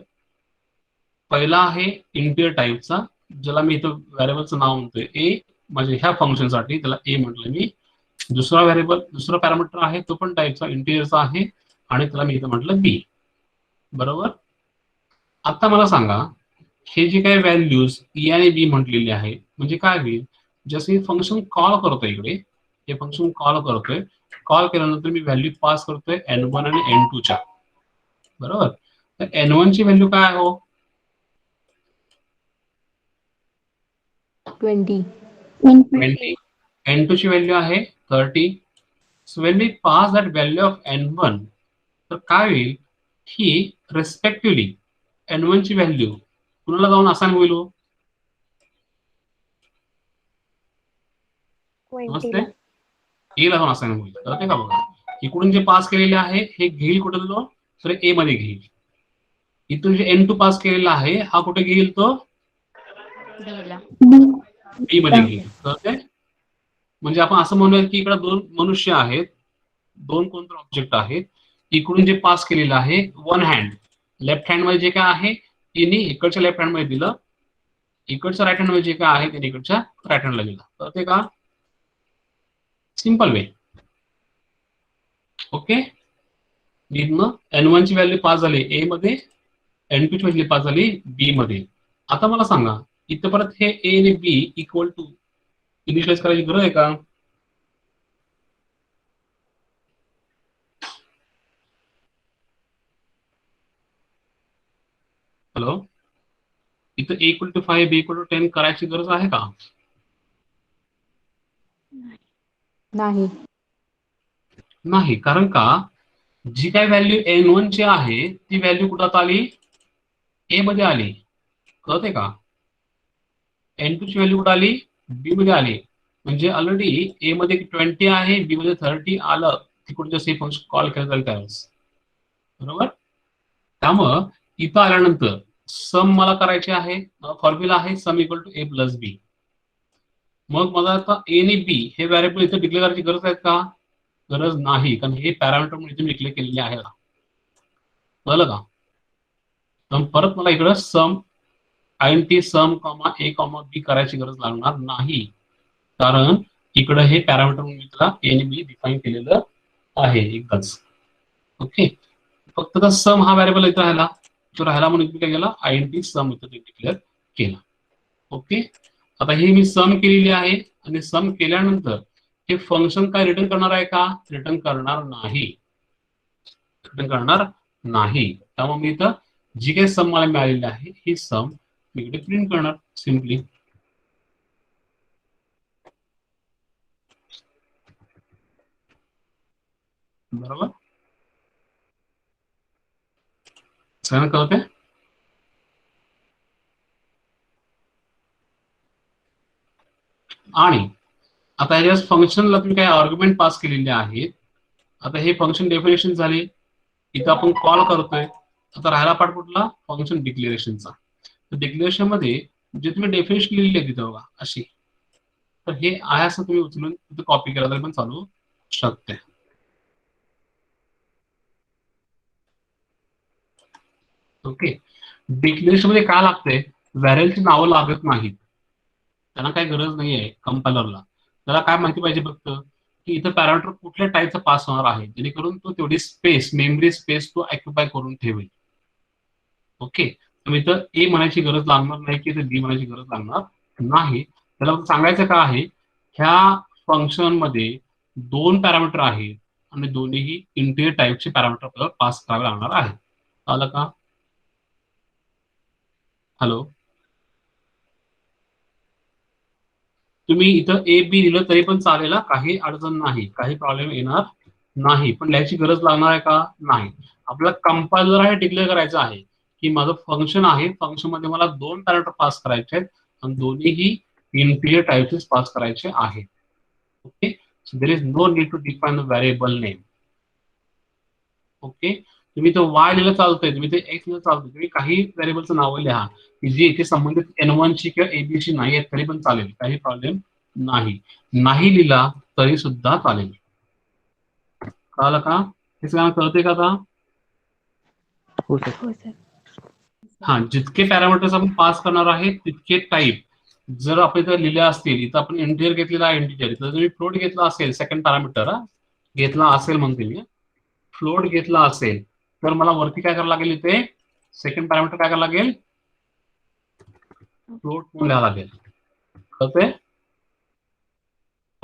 पहिला आहे इंटिजर टाईपचा, ज्याला मी इथं व्हेरिएबलचं नाव म्हणतोय ए, म्हणजे ह्या फंक्शनसाठी त्याला ए म्हटलं मी. दुसरा पॅरामीटर आहे तो पण टाईपचा इंटिजरचा आहे आणि त्याला मी इथं म्हटलं बी. बरोबर. आता मला सांगा, हे जे काही व्हॅल्यूज ए आणि बी म्हटलेले आहे म्हणजे काय होईल, जसं हे फंक्शन कॉल करतोय, इकडे हे फंक्शन कॉल केल्यानंतर मी व्हॅल्यू पास करतोय N1 आणि N2 च्या. बरोबर. तर N1 ची व्हॅल्यू काय हो, 20. 20. N2 ची व्हॅल्यू आहे 30. So when we pass that value of N1, तर काय होईल, ही रेस्पेक्टिव्हली N1 ची व्हॅल्यू कुणाला जाऊन असाइन होईल हो? 20 नमस्ते, ला. ए ला जाऊन असाइन होईल. कळते का बघा, इकडून जे पास केलेले आहे हे घेईल कुठे तो, तर ए मध्ये घेईल. इथून जे N2 पास केलेला आहे हा कुठे घेईल, तो गेला. बी मध्ये घेईल. कळते? म्हणजे आपण असं म्हणूया की इकडे दोन मनुष्य आहेत, दोन कोणते ऑब्जेक्ट आहेत. इकडून जे पास केलेलं आहे वन हँड, लेफ्ट हँड मध्ये जे काय आहे त्यांनी इकडच्या लेफ्ट हँड मध्ये दिलं, इकडच्या राईट हँड मध्ये जे काय आहे त्यांनी इकडच्या राईट हँडला दिलं. कळते का? Simple way. ओके. N1 ची व्हॅल्यू पास झाली ए मध्ये, N2 ची व्हॅल्यू पास झाली बी मध्ये. आता मला सांगा, इथं परत हे ए आणि बी इक्वल टू इनिशियलाइज करायची गरज आहे का? हॅलो, इथं A equal to 5 B equal to 10 करायची गरज आहे का? नाही. नाही. कारण का, जी काय व्हॅल्यू N1 ची आहे ती व्हॅल्यू कुठं आली, ए मध्ये आली. कळते का? N2 ची व्हॅल्यू कुठं आली, बी मध्ये आली. म्हणजे ऑलरेडी ए मध्ये 20 आहे, बी मध्ये 30 आलं. तिकडून जसं हे फंक्शन कॉल केलं जाईल त्यावेळेस. बरोबर. त्यामुळं इथं आल्यानंतर सम मला करायचे आहे, फॉर्म्युला आहे sum equal to A plus B. मग मला आता ए आणि बी हे व्हेरिएबल इथे डिक्लेअर करायची गरज आहे का? गरज नाही, कारण हे पॅरामीटर म्हणून इथे डिक्लेअर केलेले आहे. कळलं का? तर परत मला इकडं सम सम कॉमा ए कॉमा बी करायची गरज लागणार नाही, कारण इकडं हे पॅरामीटर म्हणून मी त्याला ए आणि बी डिफाईन केलेलं आहे एकदाच. ओके. फक्त तर सम हा व्हेरिएबल इथं राहिला, तो राहिला म्हणून इथे काय केला, सम इथं डिक्लेअर केला. ओके. आता हे मी सम केलेली आहे आणि सम केल्यानंतर हे फंक्शन काय रिटर्न करणार आहे का? रिटर्न करणार नाही. त्यामुळे मी इथं जी काही सम मला मिळालेली आहे ही सम मी इकडे प्रिंट करणार सिम्पली. बरोबर. सगळं कळतंय? आणि आता ह्या फंक्शनला तुम्ही काही आर्ग्युमेंट पास केलेले आहेत. आता हे फंक्शन डेफिनेशन झाले, इथं आपण कॉल करतोय. आता राहिला पार्ट कुठला, फंक्शन डिक्लेरेशनचा. तर डिक्लेरेशन मध्ये जे तुम्ही डेफिनेशन लिहिली आहे तिथं बघा अशी, तर हे आहे असं तुम्ही उचलून तिथं कॉपी केला तरी पण चालू शकते. ओके. डिक्लेरेशन मध्ये काय लागतंय, व्हेरिएबलची नावं लागत नाहीत, त्यांना काही गरज नाही आहे कंपायलरला. त्याला काय माहिती पाहिजे फक्त की इथं पॅरामीटर कुठल्या टाईपचा पास होणार आहे, जेणेकरून तो तेवढी स्पेस, मेमरी स्पेस तो ऑक्युपाय करून ठेवेल. ओके. तर इथं ए म्हणायची गरज लागणार नाही की इथं बी म्हणायची गरज लागणार नाही. त्याला सांगायचं काय आहे, ह्या फंक्शन मध्ये दोन पॅरामीटर आहेत आणि दोन्हीही इंटिजर टाईपचे पॅरामीटर आपल्याला पास करावे लागणार आहे. आलं का? हॅलो. तुम्ही इथं ए बी लिहिलं तरी पण चालेल हा, काही अडचण नाही, काही प्रॉब्लेम येणार नाही. पण लिहायची गरज लागणार आहे का? नाही. आपल्याला कंपायलर हे डिक्लेअर करायचं आहे की माझं फंक्शन आहे, फंक्शन मध्ये मला 2 पॅरामीटर पास करायचे आहेत आणि दोन्हीही इंटिजर टाईपचे पास करायचे आहेत. Okay, so there is no need to define the variable name. Okay, तुम्ही तो वाय लिहिलं चालतंय, तुम्ही ते एक्स लिहिलं चालतंय, तुम्ही काही व्हेरिएबलचं नाव लिहा की जी इथे संबंधित N1 ची किंवा AB ची नाही आहेत तरी पण चालेल, काही प्रॉब्लेम नाही. नाही लिहिला तरी सुद्धा चालेल. कळालं का? हे सगळं कळतंय का आता? हो सर. हा, जितके पॅरामीटर्स आपण पास करणार आहे तितके टाईप जर आपण इथं लिहिले असतील, इथं आपण इंटिजर घेतलेला आहे, इंटिजर इथं जर मी फ्लोट घेतला असेल, सेकंड पॅरामीटर घेतला असेल म्हणते मी, फ्लोट घेतला असेल तर मला वरती काय करावं लागेल, इथे सेकंड पॅरामीटर काय करावं लागेल, फ्लोट म्हणून लिहावं लागेल. कळतंय?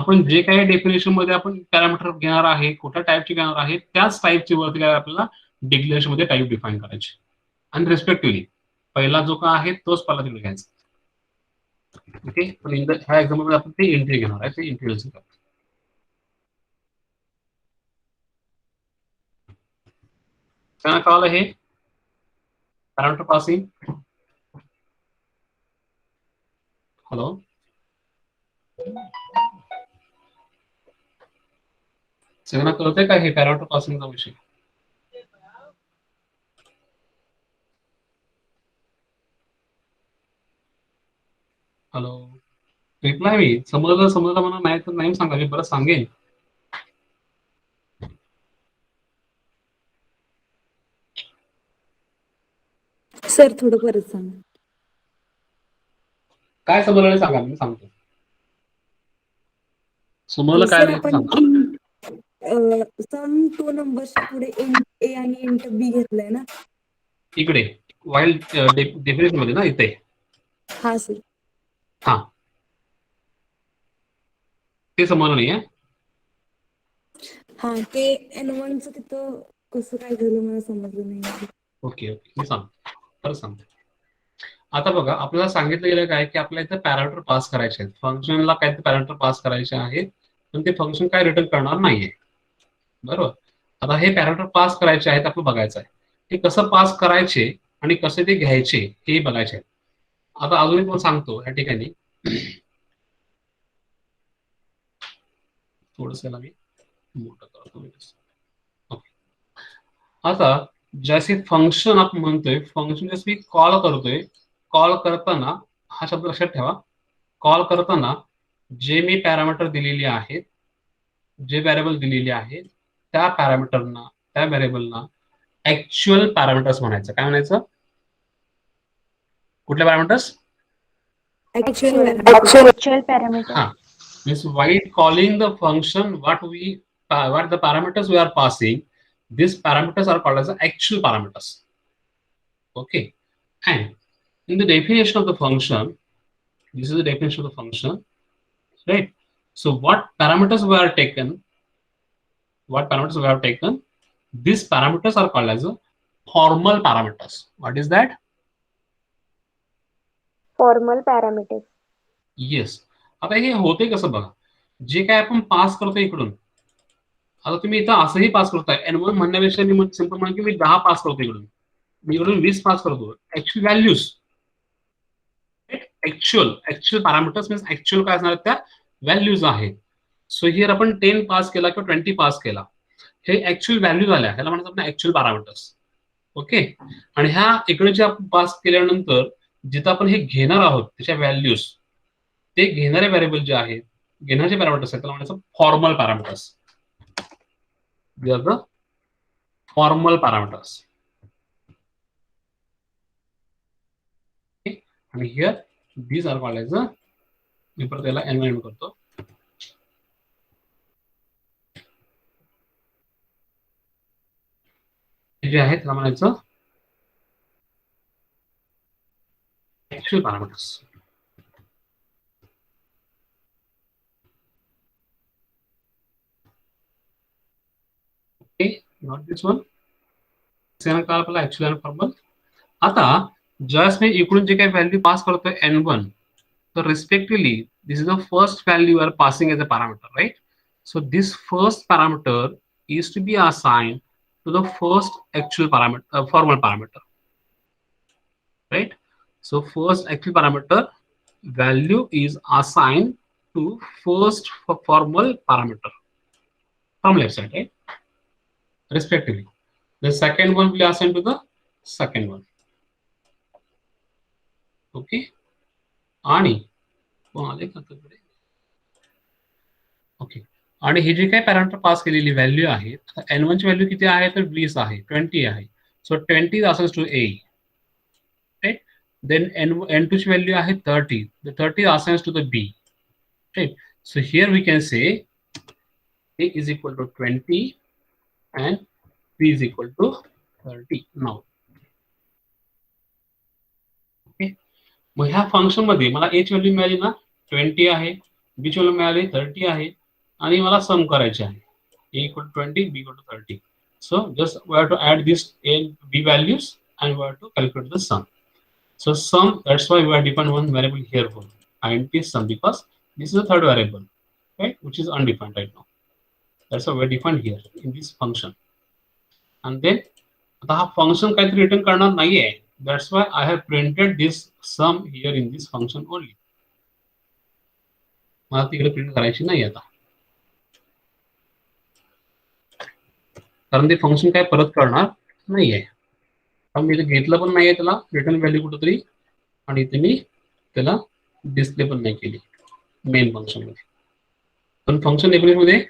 आपण जे काही डेफिनेशन मध्ये आपण पॅरामीटर घेणार आहे, कुठल्या टाईपची घेणार आहे, त्याच टाईपची वरती काय आपल्याला डिक्लेरेशन मध्ये टाईप डिफाईन करायचे आणि रिस्पेक्टिव्हली पहिला जो काय आहे तोच पहिला तिकडे घ्यायचा. ओके, पण ह्या एक्झाम्पल मध्ये आपण ते एंट्री घेणार आहे, ते एंट्री काय कळलं हे पॅरामीटर पासिंग? हॅलो, सगळ्यांना कळतंय का हे पॅरामीटर पासिंगचा विषय? हॅलो, रिप्लाय मी समजलं मला, नाही तर नाही सांगा, मी परत सांगेन. सर थोडं परत सांगा. काय समजलं नाही सांगा, मी सांगतो. समजलं काय सर नाही ते आपण सांगा. सम 2 नंबरच्या पुढे इंट ए आणि इंट बी घेतलंय ना? इकडे वाईल डेफिनेशन मध्ये ना, इथे. हा सर. हा, ते समजलं नाही आहे. हा, ते N1 चं तिथं कसं काय झालं मला समजलं नाही. ओके ओके, मी सांगतो, परत सांगतो. आता बघा, आपल्याला सांगितलं गेलं काय की आपल्याला इथे पॅरामीटर पास करायचे आहेत, फंक्शनला काय ते पॅरामीटर पास करायचे आहेत, पण ते फंक्शन काय रिटर्न करणार नाहीये. बरोबर. आता हे पॅरामीटर पास करायचे आहेत, आपण बघायचं आहे हे कसं पास करायचे आणि कसे ते घ्यायचे हे बघायचे आहे. आता अजून एक सांगतो या ठिकाणी, थोडस मी मोठं करतो. ओके, आता जसे फंक्शन आपण म्हणतोय, फंक्शन जसं मी कॉल करतोय, कॉल करताना हा शब्द लक्षात ठेवा, कॉल करताना जे मी पॅरामीटर दिलेली आहेत, जे व्हेरिएबल दिलेली आहेत, त्या पॅरामीटरना, त्या व्हेरिएबलना ऍक्च्युअल पॅरामीटर्स म्हणायचं. काय म्हणायचं? कुठल्या पॅरामीटर्स? Actual parameter. हा, means while calling the function what the parameters we are passing, these parameters are called as the actual parameters. Okay, and in the definition of the function, this is the definition of the function, right? So what parameters we are taken, these parameters are called as a formal parameters. What is that? Formal parameter. Yes. आता हे होते कसं बघा, जे काय आपण pass करतो इकडून, आता तुम्ही इथं असंही पास करताय, N1 म्हणण्यापेक्षा मी सिंपल म्हणून की मी 10 पास करतो इकडून, मी इकडून 20 पास करतो. Actual values, actual parameters means actual काय असणार, त्या व्हॅल्यूज आहेत. सो हिअर आपण 10 पास केला किंवा 20 पास केला, हे ऍक्च्युअल व्हॅल्यूज आल्या, ह्याला म्हणतात आपण ऍक्च्युअल पॅरामीटर्स. ओके, आणि ह्या इकडे जे आपण पास केल्यानंतर जिथं आपण हे घेणार आहोत त्याच्या व्हॅल्यूज, ते घेणारे व्हेरिएबल जे आहेत, घेण्याचे पॅरामीटर्स आहेत, त्याला म्हणायचं फॉर्मल पॅरामीटर्स. Formal parameters. आणि here these are called as, मी परत त्याला एनवायरमेंट करतो, जे आहे त्याला म्हणायचं actual parameters. Okay, not this one. काय आपल्याला ऍक्च्युअल आणि फॉर्मल. आता ज्यावेळेस मी इकडून जे काही व्हॅल्यू पास करतोय N1, तर respectively this is the first value you are passing as a parameter, right? So this first parameter is to be assigned to the first actual parameter, formal parameter, right? So first actual parameter value is assigned to first formal parameter from left side, right? Respectively. The second one will be assigned to the second one. Okay. आणि okay, आणि हे जे काही parameter pass केलेली value आहे, n1 ची value किती आहे तर 20 आहे, 20 आहे. सो 20 असेल to a, right. Then n2 ची व्हॅल्यू आहे 30, the 30 assigns to the b, right? So here we can say a is equal to 20 and b is equal to 30 now. Okay, मग ह्या फंक्शन मध्ये मला a ची value मिळाली ना 20 आहे, b ची व्हॅल्यू मिळाली 30 आहे, आणि मला सम करायचे आहे a equal to 20, b equal to 30. So just we have to add these a and b values and we have to calculate the sum. So sum, that's why we have defined one variable here for int sum, because this is the third variable, right, which is undefined right now. That's why we have defined here in this function. And then आता हा function काहीतरी return करणार नाहीये, that's why I have printed this sum here in this function only. मला तिकडे print करायची नाही आता, कारण ते फंक्शन काय परत करणार नाहीये. मी इथे घेतलं पण नाहीये त्याला रिटर्न व्हॅल्यू कुठेतरी, आणि इथे मी त्याला डिस्प्ले पण नाही केली मेन फंक्शन मध्ये. पण फंक्शन डेफिनेशन मध्ये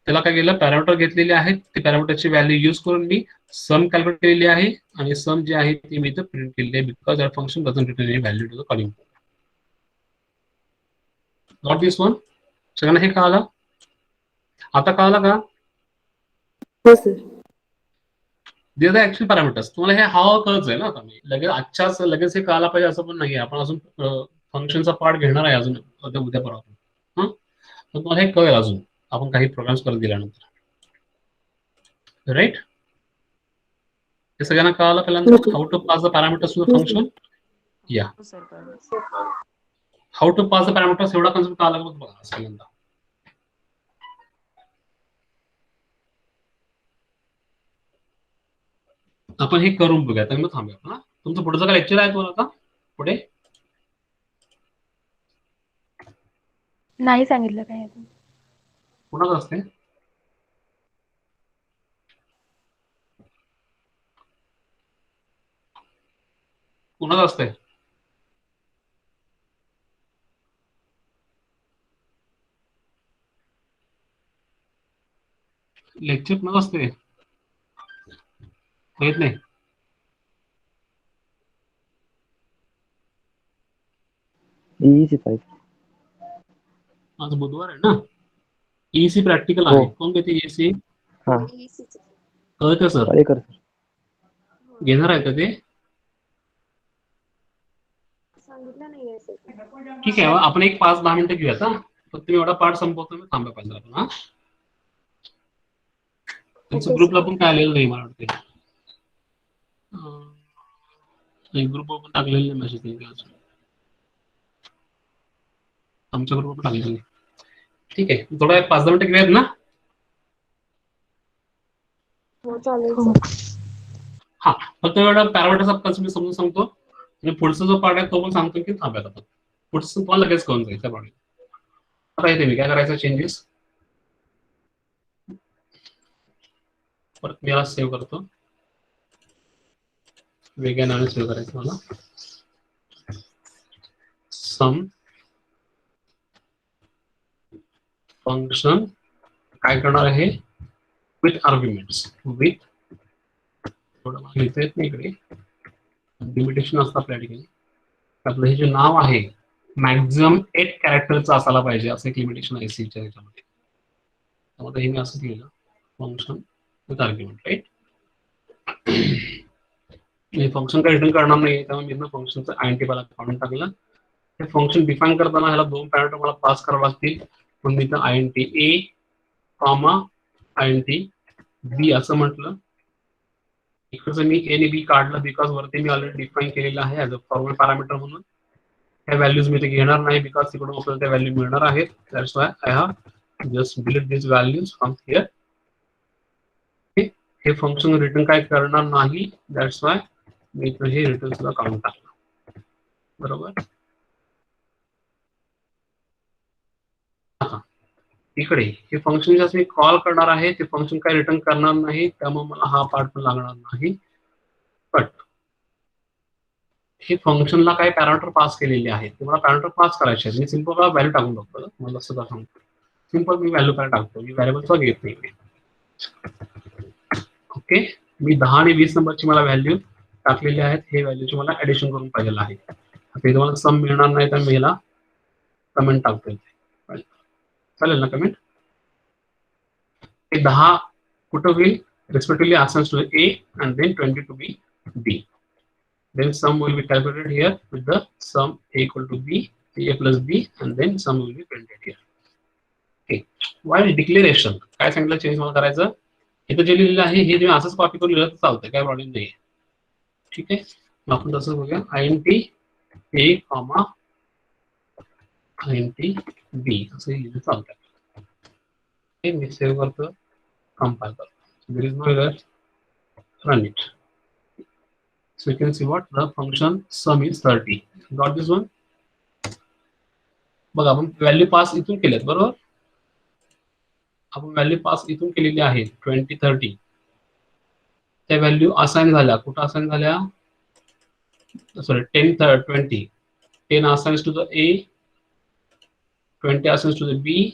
त्याला काय केलं, पॅरामीटर घेतलेले आहेत, ते पॅरामीटरची व्हॅल्यू यूज करून मी सम कॅल्क्युलेट केलेली आहे, आणि सम जे आहे ते मी इथे प्रिंट केलेली आहे, because that function doesn't return any value to the calling. Not this one. सगळ्यांना हे कळालं? आता कळालं का? हो सर. दे द ऍक्च्युअल पॅरामीटर्स. तुम्हाला हे हवं कळच आहे ना, आता मी लगेच आजच्याच लगेच हे कळायला पाहिजे असं पण नाही. आपण अजून फंक्शनचा पार्ट घेणार आहे अजून उद्या परवा. तर तुम्हाला हे कळेल अजून आपण काही प्रोग्राम्स करत गेल्यानंतर, राईट? हे सगळ्यांना कळालं पहिल्यांदा how to pass the parameters to the function. या how to pass the parameters एवढा कन्सेप्ट कळाला बघा पहिल्यांदा. आपण हे करून बघूया. तर मग थांबूया आपण. तुमचं पुढचं काय लेक्चर आहे तुम्हाला आता पुढे? नाही सांगितलं काय अजून. कुणाचं असते? कुणाचं असते? लेक्चर कुणाचं असते? माहित नाही. आज बुधवार आहे ना, ईसी प्रॅक्टिकल आहे. कोण घेते ईसी? कळतं सर? घेणार आहे का ते? सांगितलं नाहीये सर. ठीक आहे, आपण एक 5-10 मिनिटं घेऊयात. फक्त मी एवढा पार्ट संपवतो, मी थांबा पाहिजे आपण. हा, तुमचं ग्रुपला पण काय आलेलं नाही मला वाटते. ग्रुपवर पण टाकलेलं नाही मेसेज, आमच्या ग्रुपवर टाकलेलं नाही. ठीक आहे, थोडा 5-10 मिनिटं घेऊयात ना. हो चालेल. हा, फक्त एवढा पॅरामीटर्स आपण मी समजून सांगतो, आणि पुढचा जो पार्ट आहे तो पण सांगतो की थांब्यात आपण. पुढचं तुम्हाला लगेच कळून जाईल त्या पार्ट. आता इथे मी काय करायचं, चेंजेस परत मी याला सेव्ह करतो. वेगळ्या नावाने सेव्ह करायचं मला. सम फंक्शन काय करणार आहे, विथ आर्ग्युमेंट्स. विथ थोडं मला लिहिता येत नाही इकडे, लिमिटेशन असतं आपल्या ठिकाणी. आपलं हे जे नाव आहे मॅक्झिमम 8 कॅरेक्टरचं असायला पाहिजे, असं एक लिमिटेशन आहे सीच्या ह्याच्यामध्ये. त्यामध्ये हे मी असं लिहिलं, फंक्शन विथ आर्ग्युमेंट, राईट. हे फंक्शन काय रिटर्न करणार नाही, त्यामुळे मी फंक्शनचं आयएनटी मला काढून टाकलं. हे फंक्शन डिफाईन करताना ह्याला 2 पॅरामीटर मला पास करावं लागतील. पण मी इथं आयएनटी ए कॉमा आयएनटी बी असं म्हटलं. इकडचं मी ए आणि बी काढलं बिकॉज वरती मी ऑलरेडी डिफाईन केलेलं आहे ऍज अ फॉर्मल पॅरामीटर म्हणून. ह्या व्हॅल्यूज मी ते घेणार नाही बिकॉज तिकडून आपल्याला त्या व्हॅल्यू मिळणार आहेत. That's why I have just delete this values from here. हे फंक्शन रिटर्न काय करणार नाही. दॅट्स वाय मी इथं हे रिटर्न सुद्धा काढून टाकलं. बरोबर. इकडे हे फंक्शन जे मी कॉल करणार आहे ते फंक्शन काय रिटर्न करणार नाही, त्यामुळे मला हा पार्ट पण लागणार नाही. बट हे फंक्शनला काही पॅरामीटर पास केलेले आहेत, तुम्हाला पॅरामीटर पास करायचे आहेत. मी सिंपल व्हॅल्यू टाकून टाकतो. मला सुद्धा सांगतो सिंपल मी व्हॅल्यू काय टाकतो, मी व्हॅरिएबलचा घेत नाही. ओके, मी 10 आणि 20 नंबरची मला व्हॅल्यू टाकलेली आहेत. हे व्हॅल्यूची मला ऍडिशन करून पाहिजे आहे. आता तुम्हाला सम मिळणार नाही तर मी याला कमेंट टाकतो. चालेल ना कमेंट. हे 10 कुठं होईल, respectively assigns to A and then 20 to be B. Then sum will be calculated here with the sum A equal to B, A plus B, and then sum will be printed here. Okay. While declaration काय सांगितलं change मला करायचं, इथं जे लिहिलेलं आहे हे जे असंच कॉपी करून लिहिलं तर चालतंय, काय प्रॉब्लेम नाही. ठीक आहे, मग आपण तसंच बघूया. INT A, INT B असं लिहिलं चालतंय. मी सेव्ह करतो, compile करतो. There is no error. Run it. So you can see what the function sum is 30. Got this one? बघा आपण व्हॅल्यू पास इथून केलेत बरोबर. आपण व्हॅल्यू पास इथून केलेली आहे 20, 30. त्या व्हॅल्यू असाइन झाल्या, कुठं असाइन झाल्या, sorry 10, 20. 10 assigns to the A, 20 assigns to the B.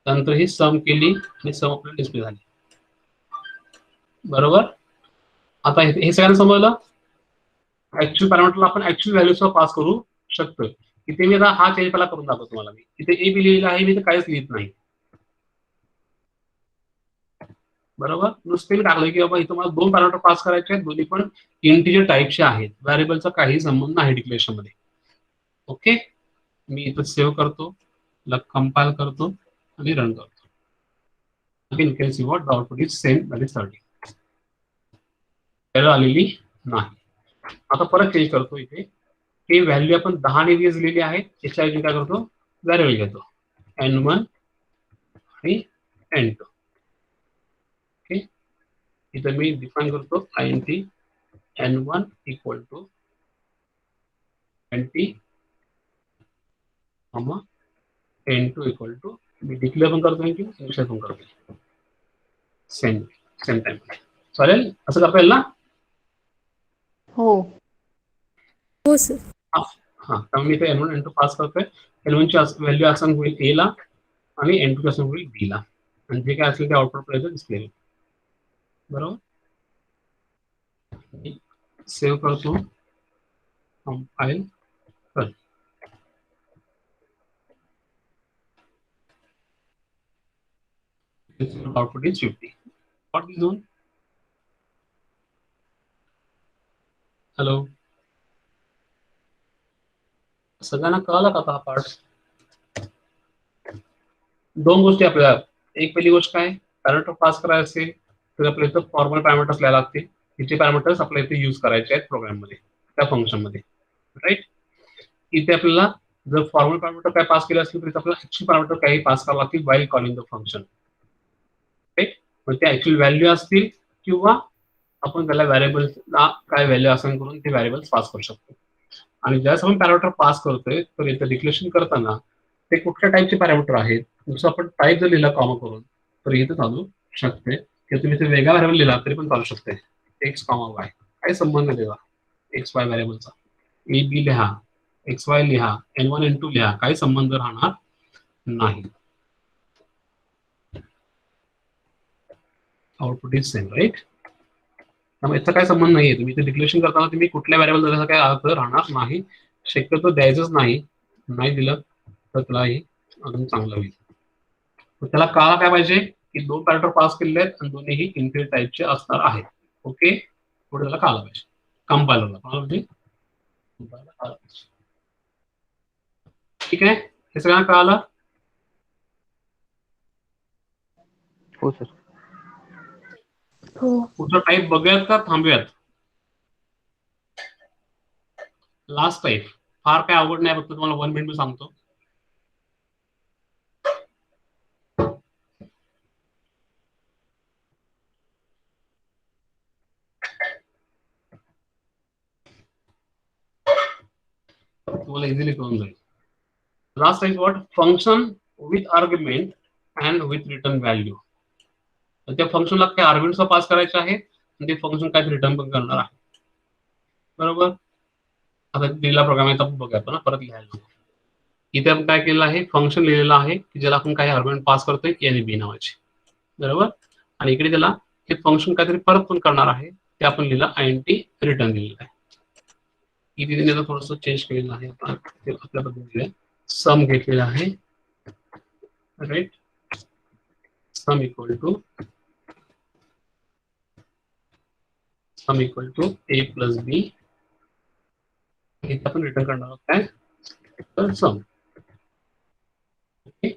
त्यानंतर ही सम केली आणि सम आपल्याला डिस्प्ले झाली. बरोबर. आता हे सगळ्यांना समजलं. ऍक्च्युअल पॅरामीटरला आपण ऍक्च्युअल व्हॅल्यूसह पास करू शकतो. इथे मी आता हा चेंज पहिला करून दाखवतो तुम्हाला. मी इथे ए बी लिहिलेलं आहे, मी इथे काहीच लिहित नाही. बरोबर, नुसते मी टाकलं की बाबा इथं मला 2 पॅरामीटर पास करायचे आहेत, दोन्ही पण इंटिजर टाईपचे आहेत. व्हॅरिएबलचा काही संबंध नाही डिक्लेरेशन मध्ये. ओके, मी इथं सेव्ह करतो, कंपाइल करतो आणि रन करतो. Again you can see what the output is same, that is 30. Error आलेली नाही. आता परत चेंज करतो. इथे हे व्हॅल्यू आपण 10 आणि 20 लिहिली आहे, याच्याऐवजी काय करतो, व्हॅरिएबल घेतो N1 आणि N2. ओके, इथं मी डिफाइन करतो INT N1 equal to 20, N2 equal to, मी डिक्लेअर पण करतो की इनिशियल पण करतो सेम टाइम. चालेल, असं करता येईल ना. हो हो सर. हा, तर मी इथे N1 N2 पास करतोय. N1 ची व्हॅल्यू असाइन होईल A ला आणि N2 ची असाइन होईल B ला, आणि जे काय असेल ते आउटपुट डिस्प्ले होईल. बरोबर, सेव्ह करतो, कंपाइल कर. Output is 50. What is on? Hello, सगळ्यांना कळाला का हा पार्ट? 2 गोष्टी आपल्याला. एक पहिली गोष्ट काय, पॅरामीटर पास करायचे असेल तर आपल्याला इथं फॉर्मल पॅरामीटर्स लिहायला लागतील. तिचे पॅरामीटर्स आपल्याला इथे यूज करायचे आहेत प्रोग्राम मध्ये, त्या फंक्शन मध्ये. राईट, इथे आपल्याला जर फॉर्मल पॅरामीटर काय पास केले असतील तर आपल्याला ऍक्च्युअल पॅरामीटर काही पास करावं लागतील while calling the function. Right, मग ते ऍक्च्युअल व्हॅल्यू असतील किंवा आपण त्याला व्हॅरिएबलला काय व्हॅल्यू असाइन करून ते व्हॅरिएबल्स पास करू शकतो. आणि ज्यावेळेस आपण पॅरामीटर पास करतोय तर इथं डिक्लेरेशन करताना ते कुठल्या टाईपचे पॅरामीटर आहेत, जसं आपण टाईप जर लिहिला कॉमा करून तर इथं चालू शकते, किंवा तुम्ही इथे वेगळा व्हॅरिएबल लिहिला तरी पण चालू शकते. एक्स कॉमा वाय काही संबंध देवा, एक्स वाय व्हॅरिएबलचा. ए बी लिहा, एक्स वाय लिहा, N1 N2 लिहा, काही संबंध राहणार नाही. Output is same. राईट, त्यामुळे याचा काय संबंध नाहीये. तुम्ही इथे डिक्लेरेशन करताना तुम्ही कुठल्या व्हॅरिएबल द्यायचा काही अर्थ राहणार नाही. शक्यतो द्यायचंच नाही, नाही दिलं तर त्यालाही अजून चांगलं होईल. त्याला कळायला काय पाहिजे की 2 पॅरामीटर पास केलेले आहेत आणि दोन्हीही इंटिजर टाईपचे असणार आहेत. ओके, पुढे त्याला कळायला पाहिजे. कंपाइलरला कळायला पाहिजे. ठीक आहे, हे सगळ्यांना कळालं? हो सर. हो. पुढचा टाईप बघूयात का थांबूयात? लास्ट टाईप फार काय अवघड नाही, फक्त तुम्हाला 1 मिनिट मी सांगतो. तुम्हाला इझिली कळून जाईल. Last is what function with argument and with return value. त्या फंक्शनला काय आर्ग्युमेंट पास करायचे आहे आणि ते फंक्शन काय रिटर्न पण करणार आहे. बरोबर. आता दिलेला प्रोग्राम आहे, तर बघूया आपण परत लिहायला. इथे आपण काय केलं आहे, फंक्शन लिहिलेलं आहे की ज्याला आपण काही आर्ग्युमेंट पास करतोय ए आणि बी नावाचे. बरोबर. आणि इकडे त्याला हे फंक्शन काहीतरी परत पण करणार आहे, ते आपण लिहिलं INT रिटर्न दिलेलं आहे. इथे त्याला थोडंसं चेंज केलेलं आहे, आपण आपल्या पद्धतीने सम घेतलेला आहे. Right. Sum equal to A plus B. इथे आपण रिटर्न करणार आहोत काय, तर सम. ओके.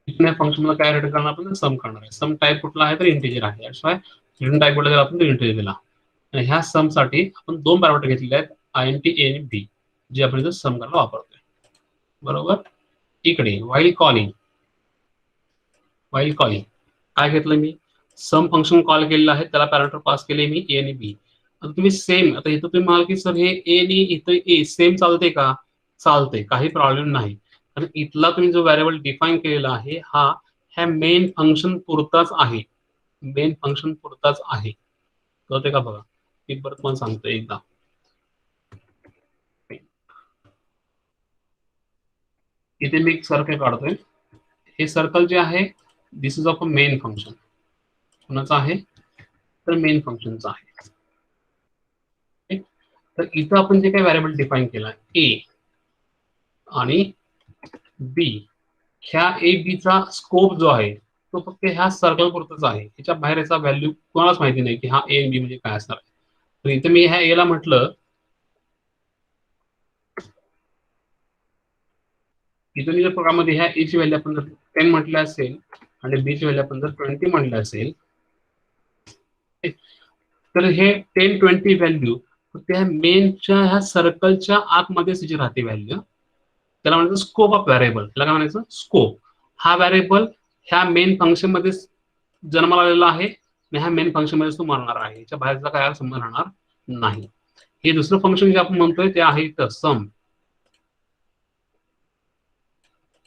इथल्या फंक्शनला काय रिटर्न करणार आपण, सम करणार आहे. सम टाईप कुठला आहे, तर इंटिजर आहे. त्याशिवाय रिटर्न टाईप कुठला दिला आपण, इंटिजर दिला. आणि ह्या सम साठी आपण 2 पॅरामीटर घेतलेले आहेत, INT A आणि B, जे आपण इथे सम करायला वापरतोय. बरोबर. इकडे व्हाईल कॉलिंग काय घेतलं मी, सम फंक्शन कॉल केलेलं आहे, त्याला पॅरामीटर पास केले मी ए आणि बी. आता तुम्ही सेम, आता इथं तुम्ही म्हणाल की सर हे ए आणि इथं ए सेम चालते का, चालते, काही प्रॉब्लेम नाही. कारण इथला तुम्ही जो व्हेरिएबल डिफाईन केलेला आहे हा ह्या मेन फंक्शन पुरताच आहे, मेन फंक्शन पुरताच आहे. कळते का बघा, मी परत पण सांगतो एकदा. इथे मी एक सर्कल काढतोय. हे सर्कल जे आहे this is of a main function. कोणाचं आहे, तर मेन फंक्शनचं आहे. तर इथं आपण जे काही व्हेरिएबल डिफाईन केला ए आणि बी, ह्या ए बी चा स्कोप जो आहे तो फक्त ह्या सर्कल पुरतच आहे. ह्याच्या बाहेर याचा व्हॅल्यू कोणालाच माहिती नाही की हा ए आणि बी म्हणजे काय असणार आहे. तर इथे मी ह्या ए ला म्हटलं, इथून जर प्रोग्राममध्ये ह्या ए ची व्हॅल्यू आपण जर 10 म्हटलं असेल आणि बी ची व्हॅल्यू आपण जर 20 म्हटलं असेल, तर हे 10, 20 व्हॅल्यू त्या मेनच्या ह्या सर्कलच्या आतमध्येच जी राहते व्हॅल्यू, त्याला म्हणायचं स्कोप ऑफ व्हेरिएबल. त्याला काय म्हणायचं, स्कोप. हा व्हेरिएबल ह्या मेन फंक्शन मध्ये जन्माला आलेला आहे आणि ह्या मेन फंक्शन मध्ये तो मरणार आहे, याच्या बाहेरचा काय संबंध राहणार नाही. हे दुसरं फंक्शन जे आपण म्हणतोय ते आहे इथं सम.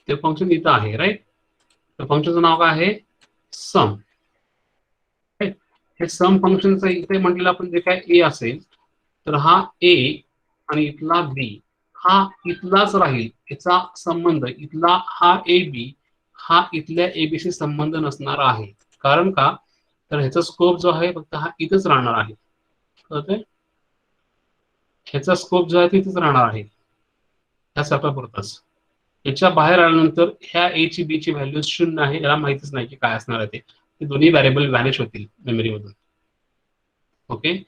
ते फंक्शन इथं आहे. राईट. तर फंक्शनचं नाव काय आहे, सम. हे सम फंक्शनचं इथे म्हटलेलं आपण जे काय ए असेल, तर हा ए आणि इथला बी हा इथलाच राहील. याचा संबंध इथला हा ए बी हा इथल्या एबीशी संबंध नसणार आहे. कारण का, तर ह्याचा स्कोप जो आहे फक्त हा इथंच राहणार आहे. कळतंय, ह्याचा स्कोप जो आहे तिथेच राहणार आहे, ह्या सर्कलपुरताच. याच्या बाहेर आल्यानंतर ह्या ए ची बी ची व्हॅल्यू 0 आहे, याला माहितीच नाही की काय असणार आहे ते दोन्ही व्हेरिएबल व्हॅनिश होतील मेमरीमधून. Okay.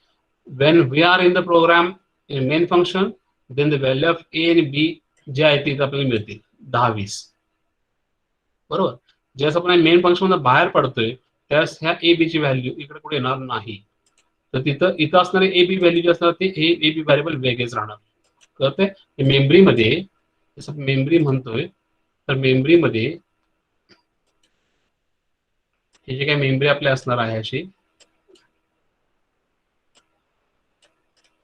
when we are in the program in main function, then the value of a and b जे आहे ते आपल्याला मिळतील 10, 20. बरोबर. ज्यावेळेस आपण मेन फंक्शन मधून बाहेर पडतोय त्यावेळेस ह्या ए बी ची व्हॅल्यू इकडे कुठे येणार नाही. तर इथं असणारे ए बी व्हॅल्यू जे असणार ते हे ए बी व्हेरिएबल वेगळेच राहणार. कळतंय. मेमरीमध्ये जसं मेमरी म्हणतोय, तर मेमरीमध्ये हे जे काही मेमरी आपली असणार आहे अशी,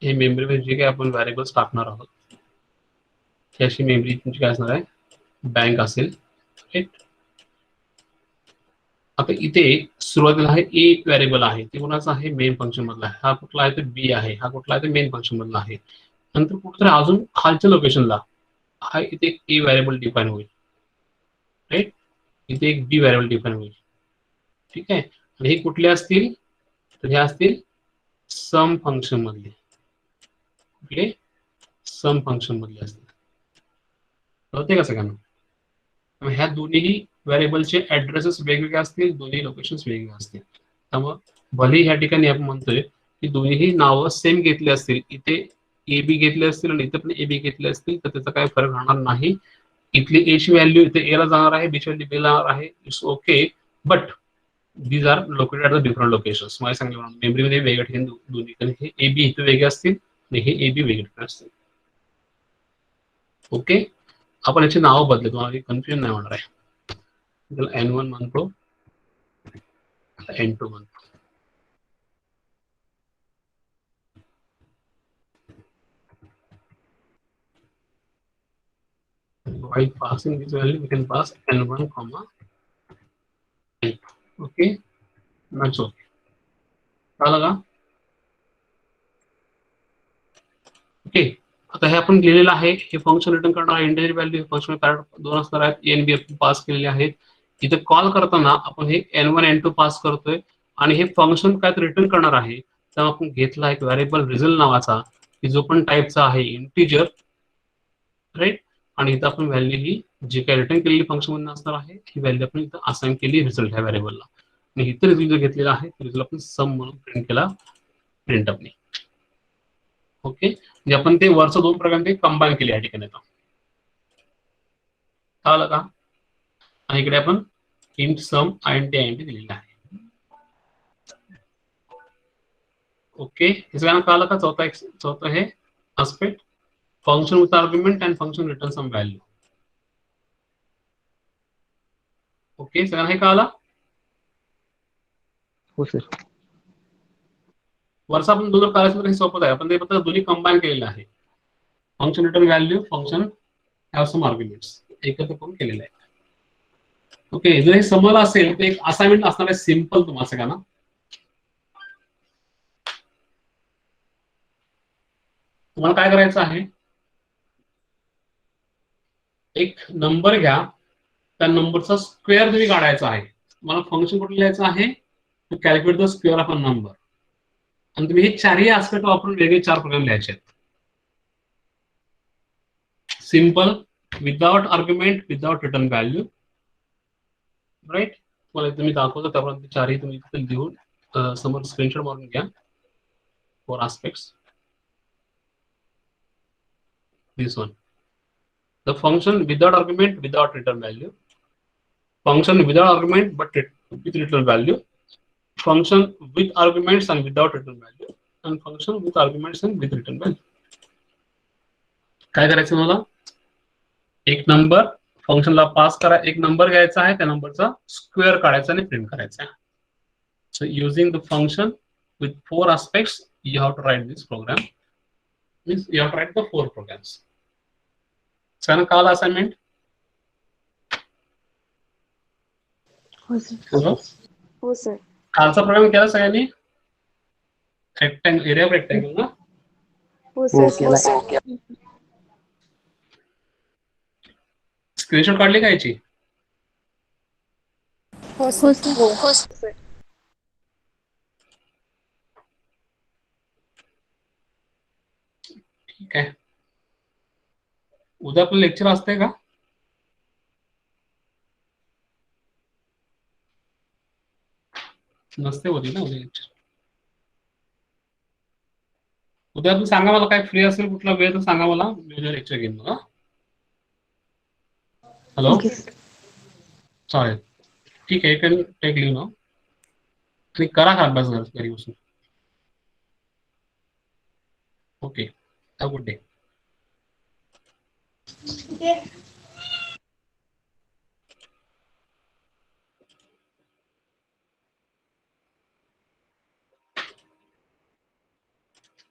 हे मेमरीमध्ये जे काही आपण व्हेरिएबल्स टाकणार आहोत ही अशी मेमरी तुमची काय असणार आहे, बँक असेल. राईट. आता इथे सुरुवातीला आहे ए व्हेरिएबल आहे, ते कोणाचा आहे, मेन फंक्शन मधला आहे. हा कुठला आहे, तर बी आहे. हा कुठला आहे, तर मेन फंक्शन मधला आहे. नंतर कुठेतरी अजून खालच्या लोकेशनला हा इथे एक ए व्हेरिएबल डिफाईन होईल. राईट. इथे एक बी व्हेरिएबल डिफाईन होईल. ठीक आहे. आणि हे कुठले असतील, तर हे असतील सम फंक्शन मधले. कुठले, सम फंक्शन मधले असतील. कळते का सगळ्यांना. ह्या दोन्ही व्हेरिएबलचे ऍड्रेसेस वेगवेगळे असतील, दोन्ही लोकेशन्स वेगवेगळे असतील. त्यामुळे भले ह्या ठिकाणी आपण म्हणतोय की दोन्ही नावं सेम घेतली असतील, इथे ए बी घेतले असतील आणि इथे पण ए बी घेतले असतील, तर त्याचा काही फरक राहणार नाही. इथली ए ची व्हॅल्यू इथे ए ला जाणार आहे, बी ची व्हॅल्यू बी ला जाणार आहे. It's okay. But these are located at the different locations. मला सांगितलं मेमरीमध्ये वेगळ्या ठिकाणी दोन्ही, हे ए बी इथे वेगळे असतील आणि हे ए बी वेगळे ठिकाणी असतील. ओके, आपण याची नावं बदलू, तुम्हाला कन्फ्युजन नाही होणार आहे. त्याला N1 म्हणतो, N2 म्हणतो. While passing this value, we can pass N1, N2. Okay, that's okay. कळलं का? ओके, आता हे आपण लिहिलेलं आहे. हे फंक्शन रिटर्न करणार आहे इंटिजर व्हॅल्यू. फंक्शन दोन असणार आहेत, ए आणि बी आपण पास केलेले आहेत. इथे कॉल करताना आपण हे N1 N2 पास करतोय आणि हे फंक्शन काय रिटर्न करणार आहे, तर आपण घेतला एक व्हेरिएबल रिझल्ट नावाचा, की जो पण टाईपचा आहे इंटिजर, राईट. आणि इथं आपण व्हॅल्यू ही जी काही रिटर्न केलेली फंक्शन मध्ये असणार आहे, ही व्हॅल्यू आपण इथं असाइन केली रिझल्ट ह्या व्हेरिएबलला. आणि इथं रिझल्ट जो घेतलेला आहे, रिझल्ट आपण सम म्हणून प्रिंट केला प्रिंटअपने. ओके, म्हणजे आपण ते वरचं दोन प्रकारे कंबाईन केले या ठिकाणी. कळलं का? आणि इकडे आपण इंट सम INT दिलेला आहे. ओके, हे सगळ्यांना कळलं का? चौथा हे aspect, function with argument and function return some value. Okay, सगळ्यांना हे कळलं? हो सर. वरचा आपण दोन करायचं हे सोपं आहे. आपण ते फक्त दोन्ही कंबाईन केलेलं आहे. Function return value, function have some arguments एकत्र करून केलेलं आहे. ओके, जर हे समजलं असेल तर एक असाइनमेंट असणार आहे सिम्पल तुम्हाला सगळ्यांना. तुम्हाला काय करायचं आहे, एक नंबर घ्या, त्या नंबरचा स्क्वेअर तुम्ही काढायचा आहे. तुम्हाला फंक्शन कुठलं लिहायचं आहे, to calculate the square of a number. आणि तुम्ही हे चारही आस्पेक्ट वापरून वेगळे 4 प्रोग्राम लिहायचे आहेत. Simple, without argument, without return value, right. तुम्हाला तुम्ही दाखवतो त्याप्रमाणे चारही तुम्ही लिहून समोर स्क्रीनशॉट मारून घ्या. 4 aspects. This one, the function without argument, without return value, function without argument but with return value, function with arguments and without return value, and function with arguments and with return value. काय करायचं मला, एक number फंक्शनला pass करा, एक number घ्यायचा आहे, त्या नंबरचा स्क्वेअर काढायचा आणि प्रिंट करायचा आहे. So using the function with 4 aspects, you have to write this program. Means you have to write the 4 programs. सगळ्यांना कळलं असाइनमेंट? हो सर. कालचा प्रोग्राम केला सगळ्यांनी? रेक्टँगल, एरिया ऑफ रेक्टँगल ना? हो सर. स्क्रीनशॉट काढली का याची? हो सर. ठीक आहे. उद्या आपलं लेक्चर असतंय का? नसते होती ना उद्या लेक्चर. उद्या तुम्ही सांगा मला, काय फ्री असेल कुठला वेळ तर सांगा मला, मी उद्या लेक्चर घेईन मला. हॅलो, चालेल, ठीक आहे. Can take leave now. तुम्ही करा का अभ्यास घरी बसून. Okay, have good day.